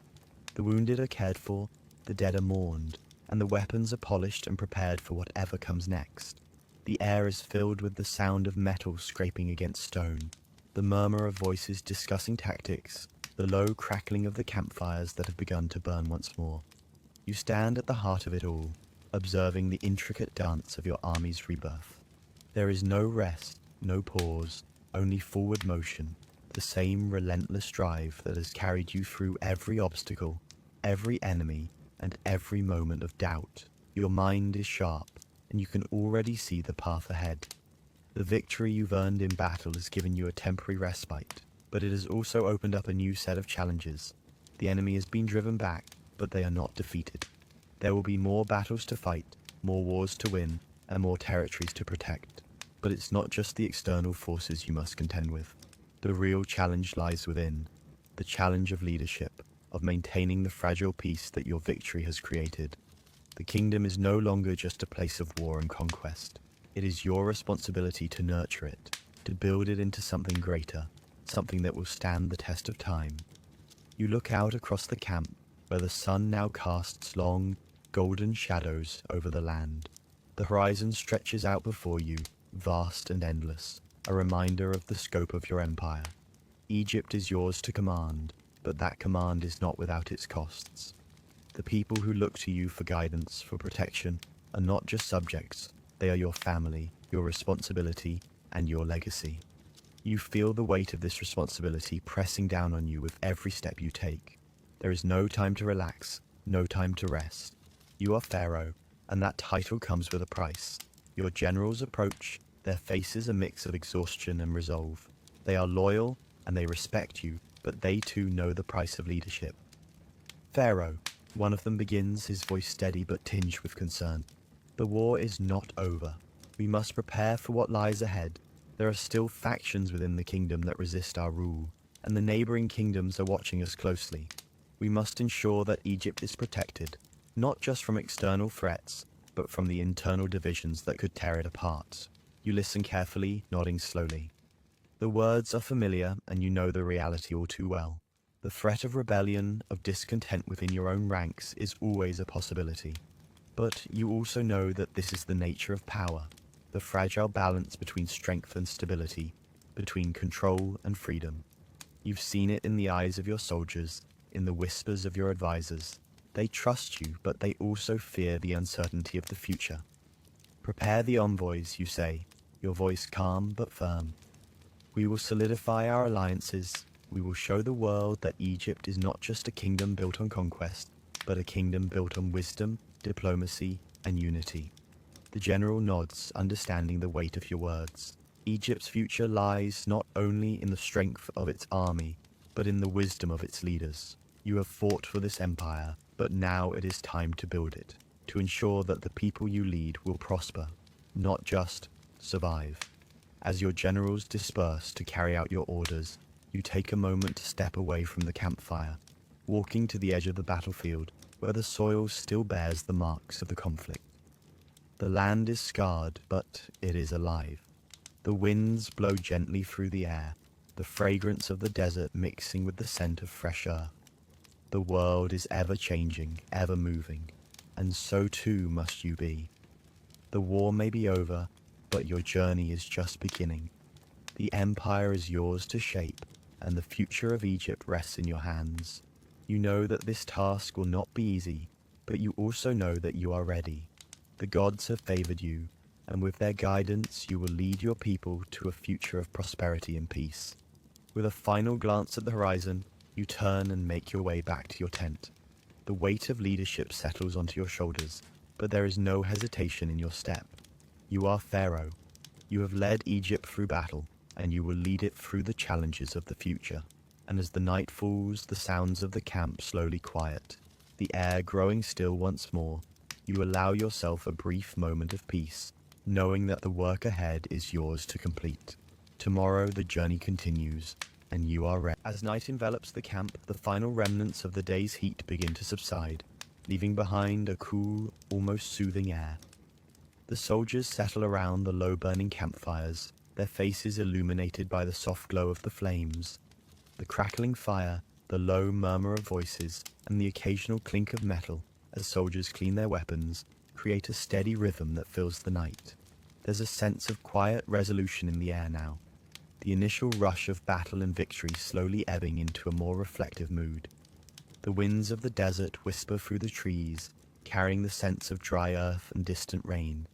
The wounded are cared for, the dead are mourned, and the weapons are polished and prepared for whatever comes next. The air is filled with the sound of metal scraping against stone, the murmur of voices discussing tactics, the low crackling of the campfires that have begun to burn once more. You stand at the heart of it all, observing the intricate dance of your army's rebirth. There is no rest, no pause, only forward motion, the same relentless drive that has carried you through every obstacle, every enemy, and every moment of doubt. Your mind is sharp, and you can already see the path ahead. The victory you've earned in battle has given you a temporary respite, but it has also opened up a new set of challenges. The enemy has been driven back, but they are not defeated. There will be more battles to fight, more wars to win, and more territories to protect. But it's not just the external forces you must contend with. The real challenge lies within, the challenge of leadership, of maintaining the fragile peace that your victory has created. The kingdom is no longer just a place of war and conquest. It is your responsibility to nurture it, to build it into something greater, something that will stand the test of time. You look out across the camp, where the sun now casts long, golden shadows over the land. The horizon stretches out before you, vast and endless, a reminder of the scope of your empire. Egypt is yours to command, but that command is not without its costs. The people who look to you for guidance, for protection, are not just subjects, they are your family, your responsibility, and your legacy. You feel the weight of this responsibility pressing down on you with every step you take. There is no time to relax, no time to rest. You are Pharaoh, and that title comes with a price. Your generals approach, their faces a mix of exhaustion and resolve. They are loyal, and they respect you, but they too know the price of leadership. Pharaoh, one of them begins, his voice steady but tinged with concern. The war is not over. We must prepare for what lies ahead. There are still factions within the kingdom that resist our rule, and the neighboring kingdoms are watching us closely. We must ensure that Egypt is protected, not just from external threats, but from the internal divisions that could tear it apart. You listen carefully, nodding slowly. The words are familiar, and you know the reality all too well. The threat of rebellion, of discontent within your own ranks is always a possibility. But you also know that this is the nature of power, the fragile balance between strength and stability, between control and freedom. You've seen it in the eyes of your soldiers, in the whispers of your advisors. They trust you, but they also fear the uncertainty of the future. Prepare the envoys, you say, your voice calm but firm. We will solidify our alliances. We will show the world that Egypt is not just a kingdom built on conquest, but a kingdom built on wisdom, diplomacy, and unity. The general nods, understanding the weight of your words. Egypt's future lies not only in the strength of its army, but in the wisdom of its leaders. You have fought for this empire, but now it is time to build it, to ensure that the people you lead will prosper, not just survive. As your generals disperse to carry out your orders, you take a moment to step away from the campfire, walking to the edge of the battlefield where the soil still bears the marks of the conflict. The land is scarred, but it is alive. The winds blow gently through the air, the fragrance of the desert mixing with the scent of fresh earth. The world is ever changing, ever moving, and so too must you be. The war may be over, but your journey is just beginning. The empire is yours to shape, and the future of Egypt rests in your hands. You know that this task will not be easy, but you also know that you are ready. The gods have favored you, and with their guidance you will lead your people to a future of prosperity and peace. With a final glance at the horizon, you turn and make your way back to your tent. The weight of leadership settles onto your shoulders, but there is no hesitation in your step. You are Pharaoh. You have led Egypt through battle, and you will lead it through the challenges of the future. And as the night falls, the sounds of the camp slowly quiet, the air growing still once more, you allow yourself a brief moment of peace, knowing that the work ahead is yours to complete. Tomorrow the journey continues, and you are ready. As night envelops the camp, the final remnants of the day's heat begin to subside, leaving behind a cool, almost soothing air. The soldiers settle around the low-burning campfires, their faces illuminated by the soft glow of the flames. The crackling fire, the low murmur of voices, and the occasional clink of metal as soldiers clean their weapons create a steady rhythm that fills the night. There's a sense of quiet resolution in the air now, the initial rush of battle and victory slowly ebbing into a more reflective mood. The winds of the desert whisper through the trees, carrying the sense of dry earth and distant rain,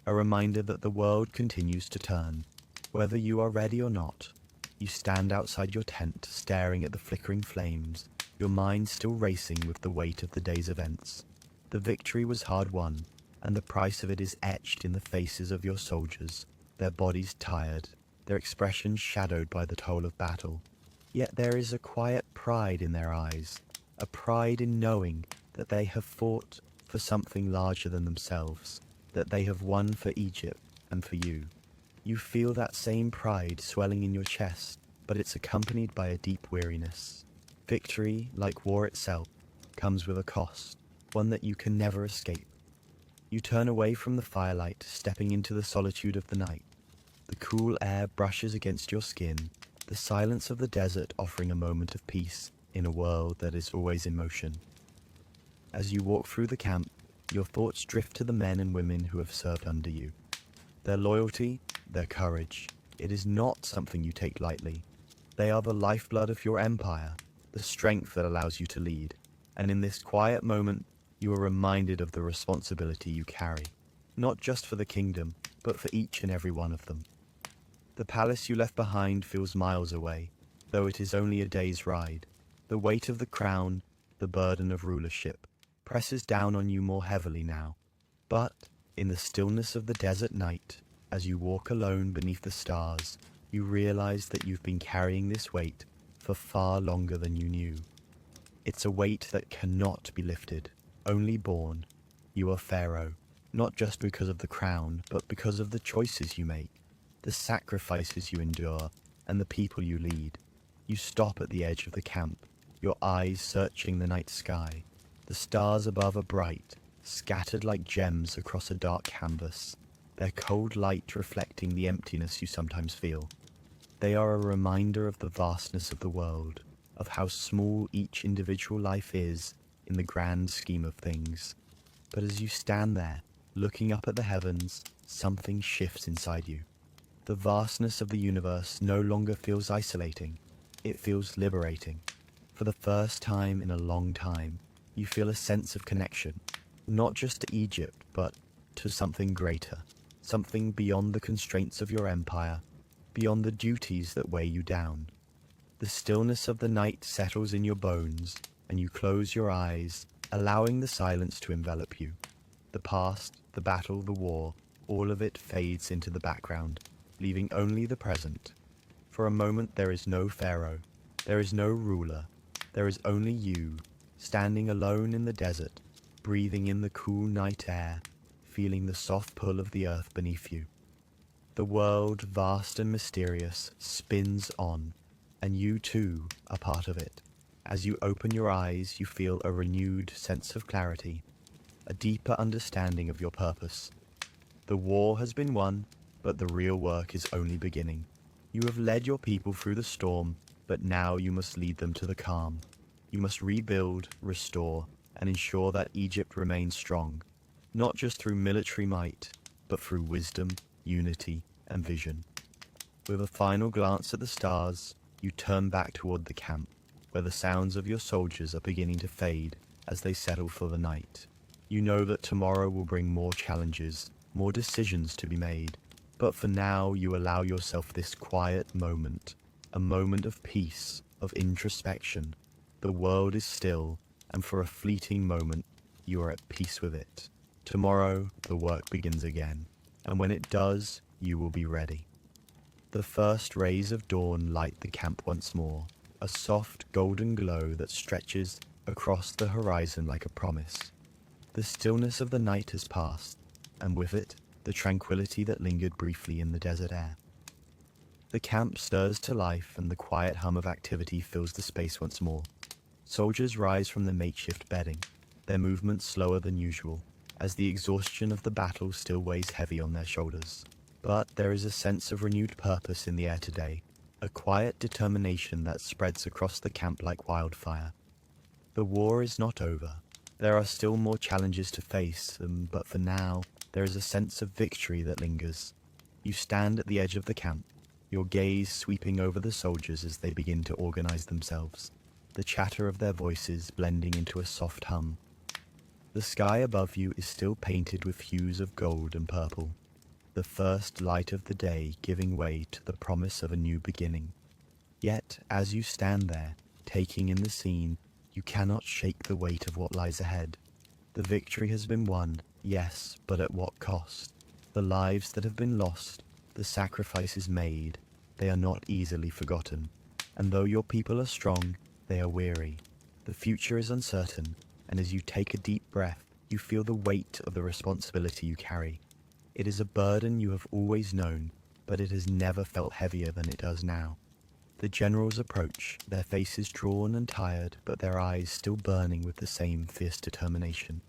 a reminder that the world continues to turn. Whether you are ready or not, you stand outside your tent staring at the flickering flames, your mind still racing with the weight of the day's events. The victory was hard won, and the price of it is etched in the faces of your soldiers, their bodies tired, their expressions shadowed by the toll of battle. Yet there is a quiet pride in their eyes, a pride in knowing that they have fought for something larger than themselves, that they have won for Egypt and for you. You feel that same pride swelling in your chest, but it's accompanied by a deep weariness. Victory, like war itself, comes with a cost, one that you can never escape. You turn away from the firelight, stepping into the solitude of the night. The cool air brushes against your skin, the silence of the desert offering a moment of peace in a world that is always in motion. As you walk through the camp, your thoughts drift to the men and women who have served under you. Their loyalty, their courage, it is not something you take lightly. They are the lifeblood of your empire, the strength that allows you to lead. And in this quiet moment, you are reminded of the responsibility you carry. not just for the kingdom, but for each and every one of them. The palace you left behind feels miles away, though it is only a day's ride. The weight of the crown, the burden of rulership, presses down on you more heavily now. But, in the stillness of the desert night, as you walk alone beneath the stars, you realize that you've been carrying this weight for far longer than you knew. It's a weight that cannot be lifted, only borne. You are Pharaoh, not just because of the crown, but because of the choices you make, the sacrifices you endure, and the people you lead. You stop at the edge of the camp, your eyes searching the night sky. The stars above are bright, scattered like gems across a dark canvas, their cold light reflecting the emptiness you sometimes feel. They are a reminder of the vastness of the world, of how small each individual life is in the grand scheme of things. But as you stand there, looking up at the heavens, something shifts inside you. The vastness of the universe no longer feels isolating. It feels liberating. For the first time in a long time, you feel a sense of connection, not just to Egypt, but to something greater, something beyond the constraints of your empire, beyond the duties that weigh you down. The stillness of the night settles in your bones, and you close your eyes, allowing the silence to envelop you. The past, the battle, the war, all of it fades into the background, leaving only the present. For a moment there is no pharaoh, there is no ruler, there is only you, standing alone in the desert, breathing in the cool night air, feeling the soft pull of the earth beneath you. The world, vast and mysterious, spins on, and you too are part of it. As you open your eyes, you feel a renewed sense of clarity, a deeper understanding of your purpose. The war has been won, but the real work is only beginning. You have led your people through the storm, but now you must lead them to the calm. You must rebuild, restore, and ensure that Egypt remains strong, not just through military might, but through wisdom, unity, and vision. With a final glance at the stars, you turn back toward the camp, where the sounds of your soldiers are beginning to fade as they settle for the night. You know that tomorrow will bring more challenges, more decisions to be made, but for now you allow yourself this quiet moment, a moment of peace, of introspection. The world is still, and for a fleeting moment, you are at peace with it. Tomorrow, the work begins again, and when it does, you will be ready. The first rays of dawn light the camp once more, a soft golden glow that stretches across the horizon like a promise. The stillness of the night has passed, and with it, the tranquility that lingered briefly in the desert air. The camp stirs to life, and the quiet hum of activity fills the space once more. Soldiers rise from the makeshift bedding, their movements slower than usual, as the exhaustion of the battle still weighs heavy on their shoulders. But there is a sense of renewed purpose in the air today, a quiet determination that spreads across the camp like wildfire. The war is not over. There are still more challenges to face, but for now, there is a sense of victory that lingers. You stand at the edge of the camp, your gaze sweeping over the soldiers as they begin to organize themselves, the chatter of their voices blending into a soft hum. The sky above you is still painted with hues of gold and purple, the first light of the day giving way to the promise of a new beginning. Yet, as you stand there, taking in the scene, you cannot shake the weight of what lies ahead. The victory has been won, yes, but at what cost? The lives that have been lost, the sacrifices made, they are not easily forgotten. And though your people are strong, they are weary. The future is uncertain, and as you take a deep breath, you feel the weight of the responsibility you carry. It is a burden you have always known, but it has never felt heavier than it does now. The generals approach, their faces drawn and tired, but their eyes still burning with the same fierce determination.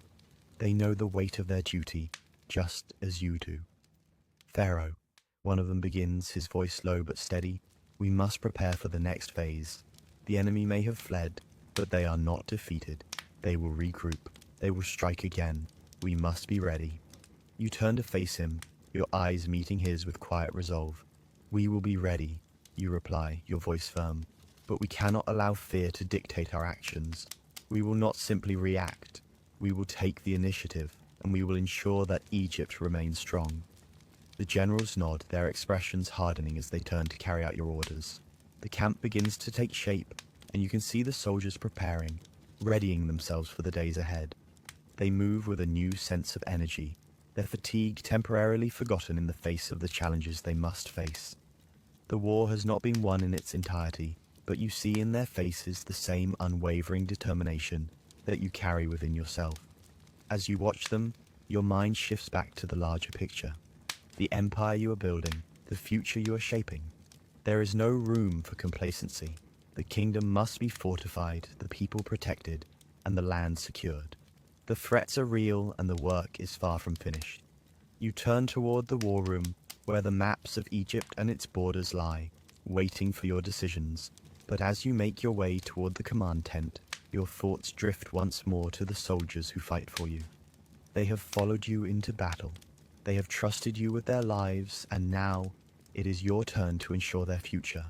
They know the weight of their duty, just as you do. Pharaoh, one of them begins, his voice low but steady, we must prepare for the next phase. The enemy may have fled, but they are not defeated. They will regroup. They will strike again. We must be ready. You turn to face him, your eyes meeting his with quiet resolve. We will be ready, you reply, your voice firm. But we cannot allow fear to dictate our actions. We will not simply react. We will take the initiative. and we will ensure that Egypt remains strong." The generals nod, their expressions hardening as they turn to carry out your orders. The camp begins to take shape, and you can see the soldiers preparing, readying themselves for the days ahead. They move with a new sense of energy, their fatigue temporarily forgotten in the face of the challenges they must face. The war has not been won in its entirety, but you see in their faces the same unwavering determination that you carry within yourself. As you watch them, your mind shifts back to the larger picture. The empire you are building, the future you are shaping. There is no room for complacency. The kingdom must be fortified, the people protected, and the land secured. The threats are real and the work is far from finished. You turn toward the war room, where the maps of Egypt and its borders lie, waiting for your decisions. But as you make your way toward the command tent, your thoughts drift once more to the soldiers who fight for you. They have followed you into battle. They have trusted you with their lives, and now it is your turn to ensure their future.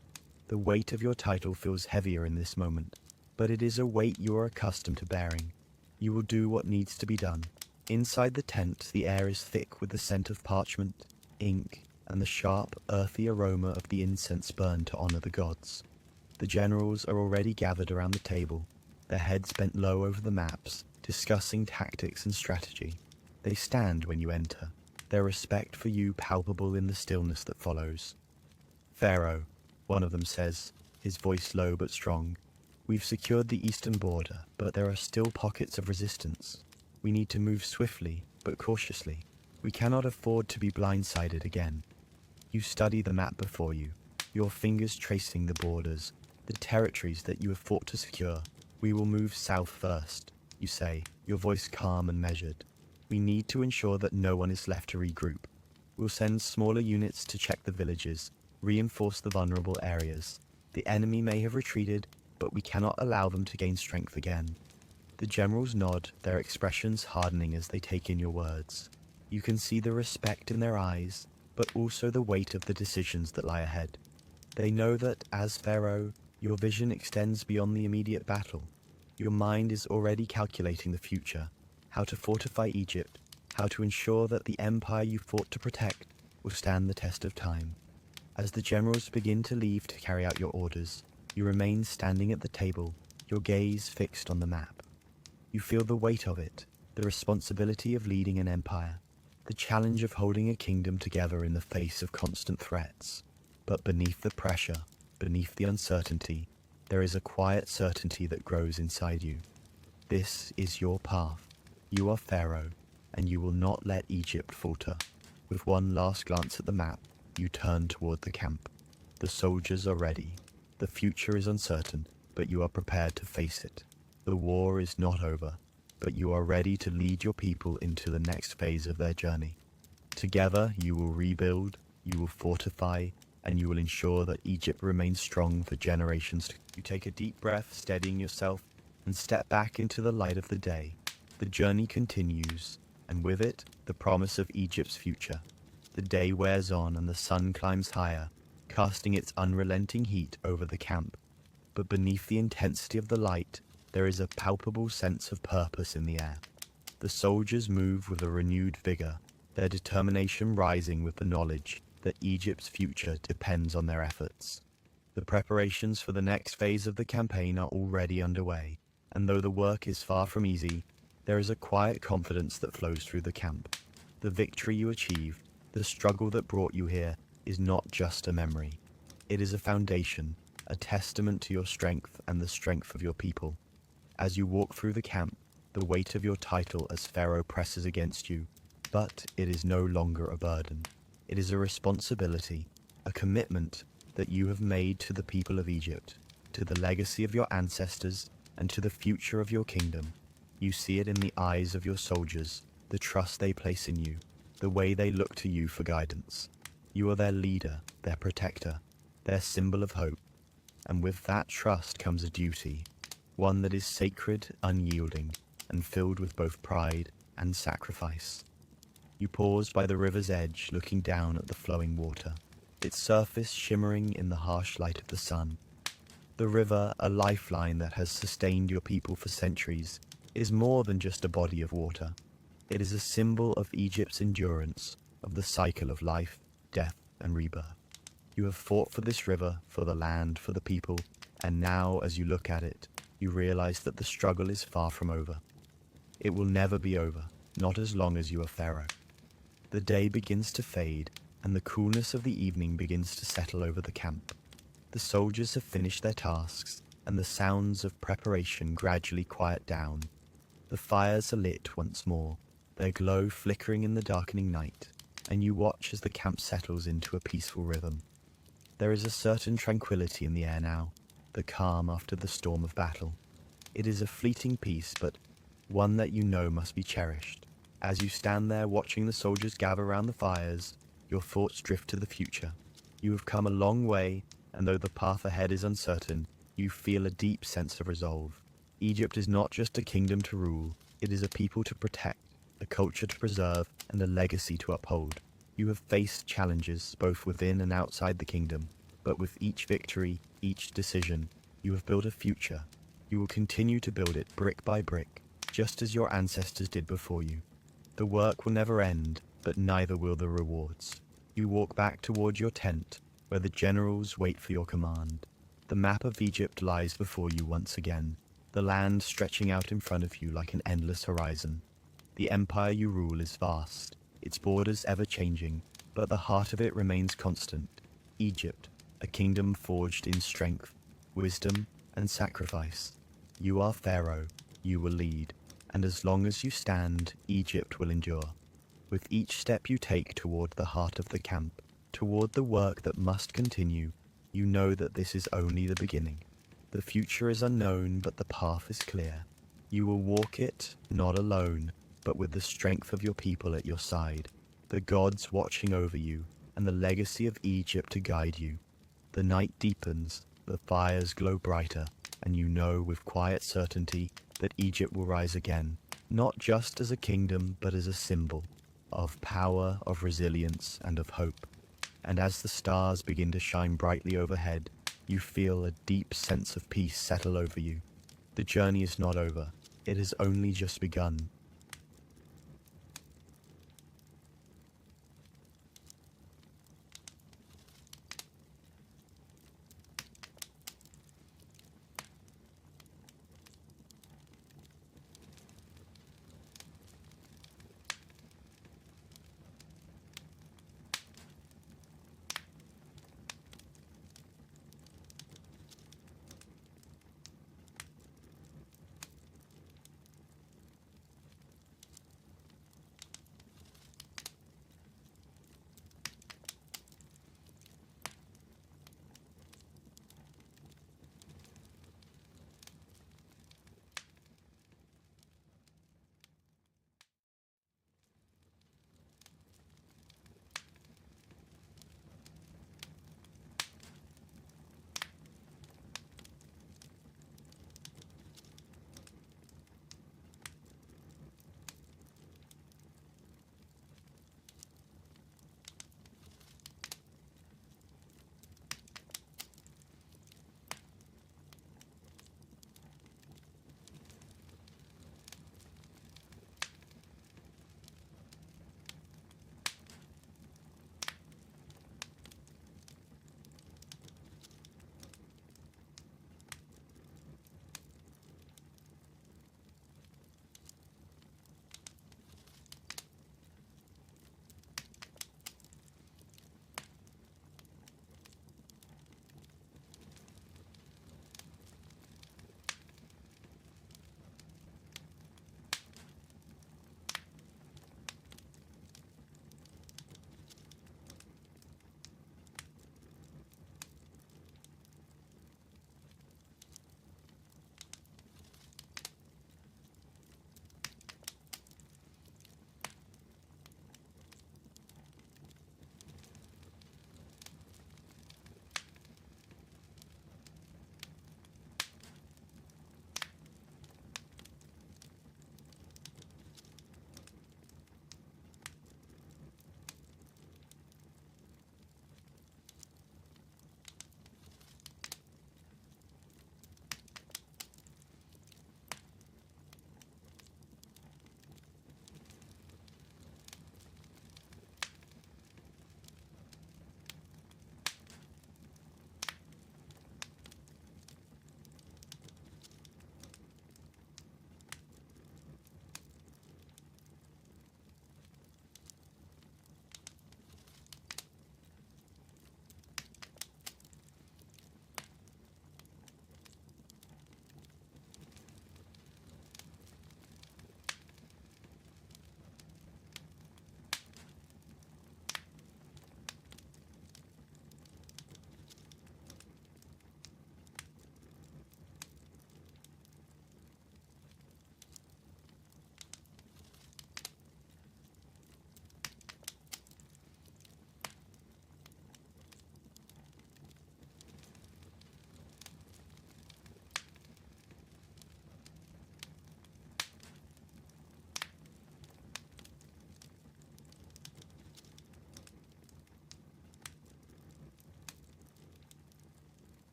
The weight of your title feels heavier in this moment, but it is a weight you are accustomed to bearing. You will do what needs to be done. Inside the tent, the air is thick with the scent of parchment, ink, and the sharp, earthy aroma of the incense burned to honor the gods. The generals are already gathered around the table, their heads bent low over the maps, discussing tactics and strategy. They stand when you enter, their respect for you palpable in the stillness that follows. "Pharaoh," one of them says, his voice low but strong, "we've secured the eastern border, but there are still pockets of resistance. We need to move swiftly, but cautiously. We cannot afford to be blindsided again." You study the map before you, your fingers tracing the borders, the territories that you have fought to secure. "We will move south first," you say, your voice calm and measured. "We need to ensure that no one is left to regroup. We'll send smaller units to check the villages, reinforce the vulnerable areas. The enemy may have retreated, but we cannot allow them to gain strength again." The generals nod, their expressions hardening as they take in your words. You can see the respect in their eyes, but also the weight of the decisions that lie ahead. They know that, as Pharaoh, your vision extends beyond the immediate battle. Your mind is already calculating the future, how to fortify Egypt, how to ensure that the empire you fought to protect will stand the test of time. As the generals begin to leave to carry out your orders, you remain standing at the table, your gaze fixed on the map. You feel the weight of it, the responsibility of leading an empire, the challenge of holding a kingdom together in the face of constant threats. But beneath the pressure, beneath the uncertainty, there is a quiet certainty that grows inside you. This is your path. You are Pharaoh, and you will not let Egypt falter. With one last glance at the map, you turn toward the camp. The soldiers are ready. The future is uncertain, but you are prepared to face it. The war is not over, but you are ready to lead your people into the next phase of their journey. Together, you will rebuild, you will fortify, and you will ensure that Egypt remains strong for generations to come. You take a deep breath, steadying yourself, and step back into the light of the day. The journey continues, and with it, the promise of Egypt's future. The day wears on and the sun climbs higher, casting its unrelenting heat over the camp. But beneath the intensity of the light, there is a palpable sense of purpose in the air. The soldiers move with a renewed vigor, their determination rising with the knowledge that Egypt's future depends on their efforts. The preparations for the next phase of the campaign are already underway, and though the work is far from easy, there is a quiet confidence that flows through the camp. The victory you achieved, the struggle that brought you here, is not just a memory. It is a foundation, a testament to your strength and the strength of your people. As you walk through the camp, the weight of your title as Pharaoh presses against you, but it is no longer a burden. It is a responsibility, a commitment that you have made to the people of Egypt, to the legacy of your ancestors, and to the future of your kingdom. You see it in the eyes of your soldiers, the trust they place in you, the way they look to you for guidance. You are their leader, their protector, their symbol of hope. And with that trust comes a duty, one that is sacred, unyielding, and filled with both pride and sacrifice. You pause by the river's edge, looking down at the flowing water, its surface shimmering in the harsh light of the sun. The river, a lifeline that has sustained your people for centuries, is more than just a body of water. It is a symbol of Egypt's endurance, of the cycle of life, death, and rebirth. You have fought for this river, for the land, for the people, and now, as you look at it, you realize that the struggle is far from over. It will never be over, not as long as you are Pharaoh. The day begins to fade, and the coolness of the evening begins to settle over the camp. The soldiers have finished their tasks, and the sounds of preparation gradually quiet down. The fires are lit once more, their glow flickering in the darkening night, and you watch as the camp settles into a peaceful rhythm. There is a certain tranquility in the air now, the calm after the storm of battle. It is a fleeting peace, but one that you know must be cherished. As you stand there watching the soldiers gather around the fires, your thoughts drift to the future. You have come a long way, and though the path ahead is uncertain, you feel a deep sense of resolve. Egypt is not just a kingdom to rule, it is a people to protect, a culture to preserve, and a legacy to uphold. You have faced challenges both within and outside the kingdom, but with each victory, each decision, you have built a future. You will continue to build it brick by brick, just as your ancestors did before you. The work will never end, but neither will the rewards. You walk back toward your tent, where the generals wait for your command. The map of Egypt lies before you once again, the land stretching out in front of you like an endless horizon. The empire you rule is vast, its borders ever-changing, but the heart of it remains constant. Egypt, a kingdom forged in strength, wisdom, and sacrifice. You are Pharaoh, you will lead, and as long as you stand, Egypt will endure. With each step you take toward the heart of the camp, toward the work that must continue, you know that this is only the beginning. The future is unknown, but the path is clear. You will walk it, not alone, but with the strength of your people at your side, the gods watching over you, and the legacy of Egypt to guide you. The night deepens, the fires glow brighter, and you know with quiet certainty that Egypt will rise again, not just as a kingdom, but as a symbol of power, of resilience, and of hope. And as the stars begin to shine brightly overhead, you feel a deep sense of peace settle over you. The journey is not over. It has only just begun,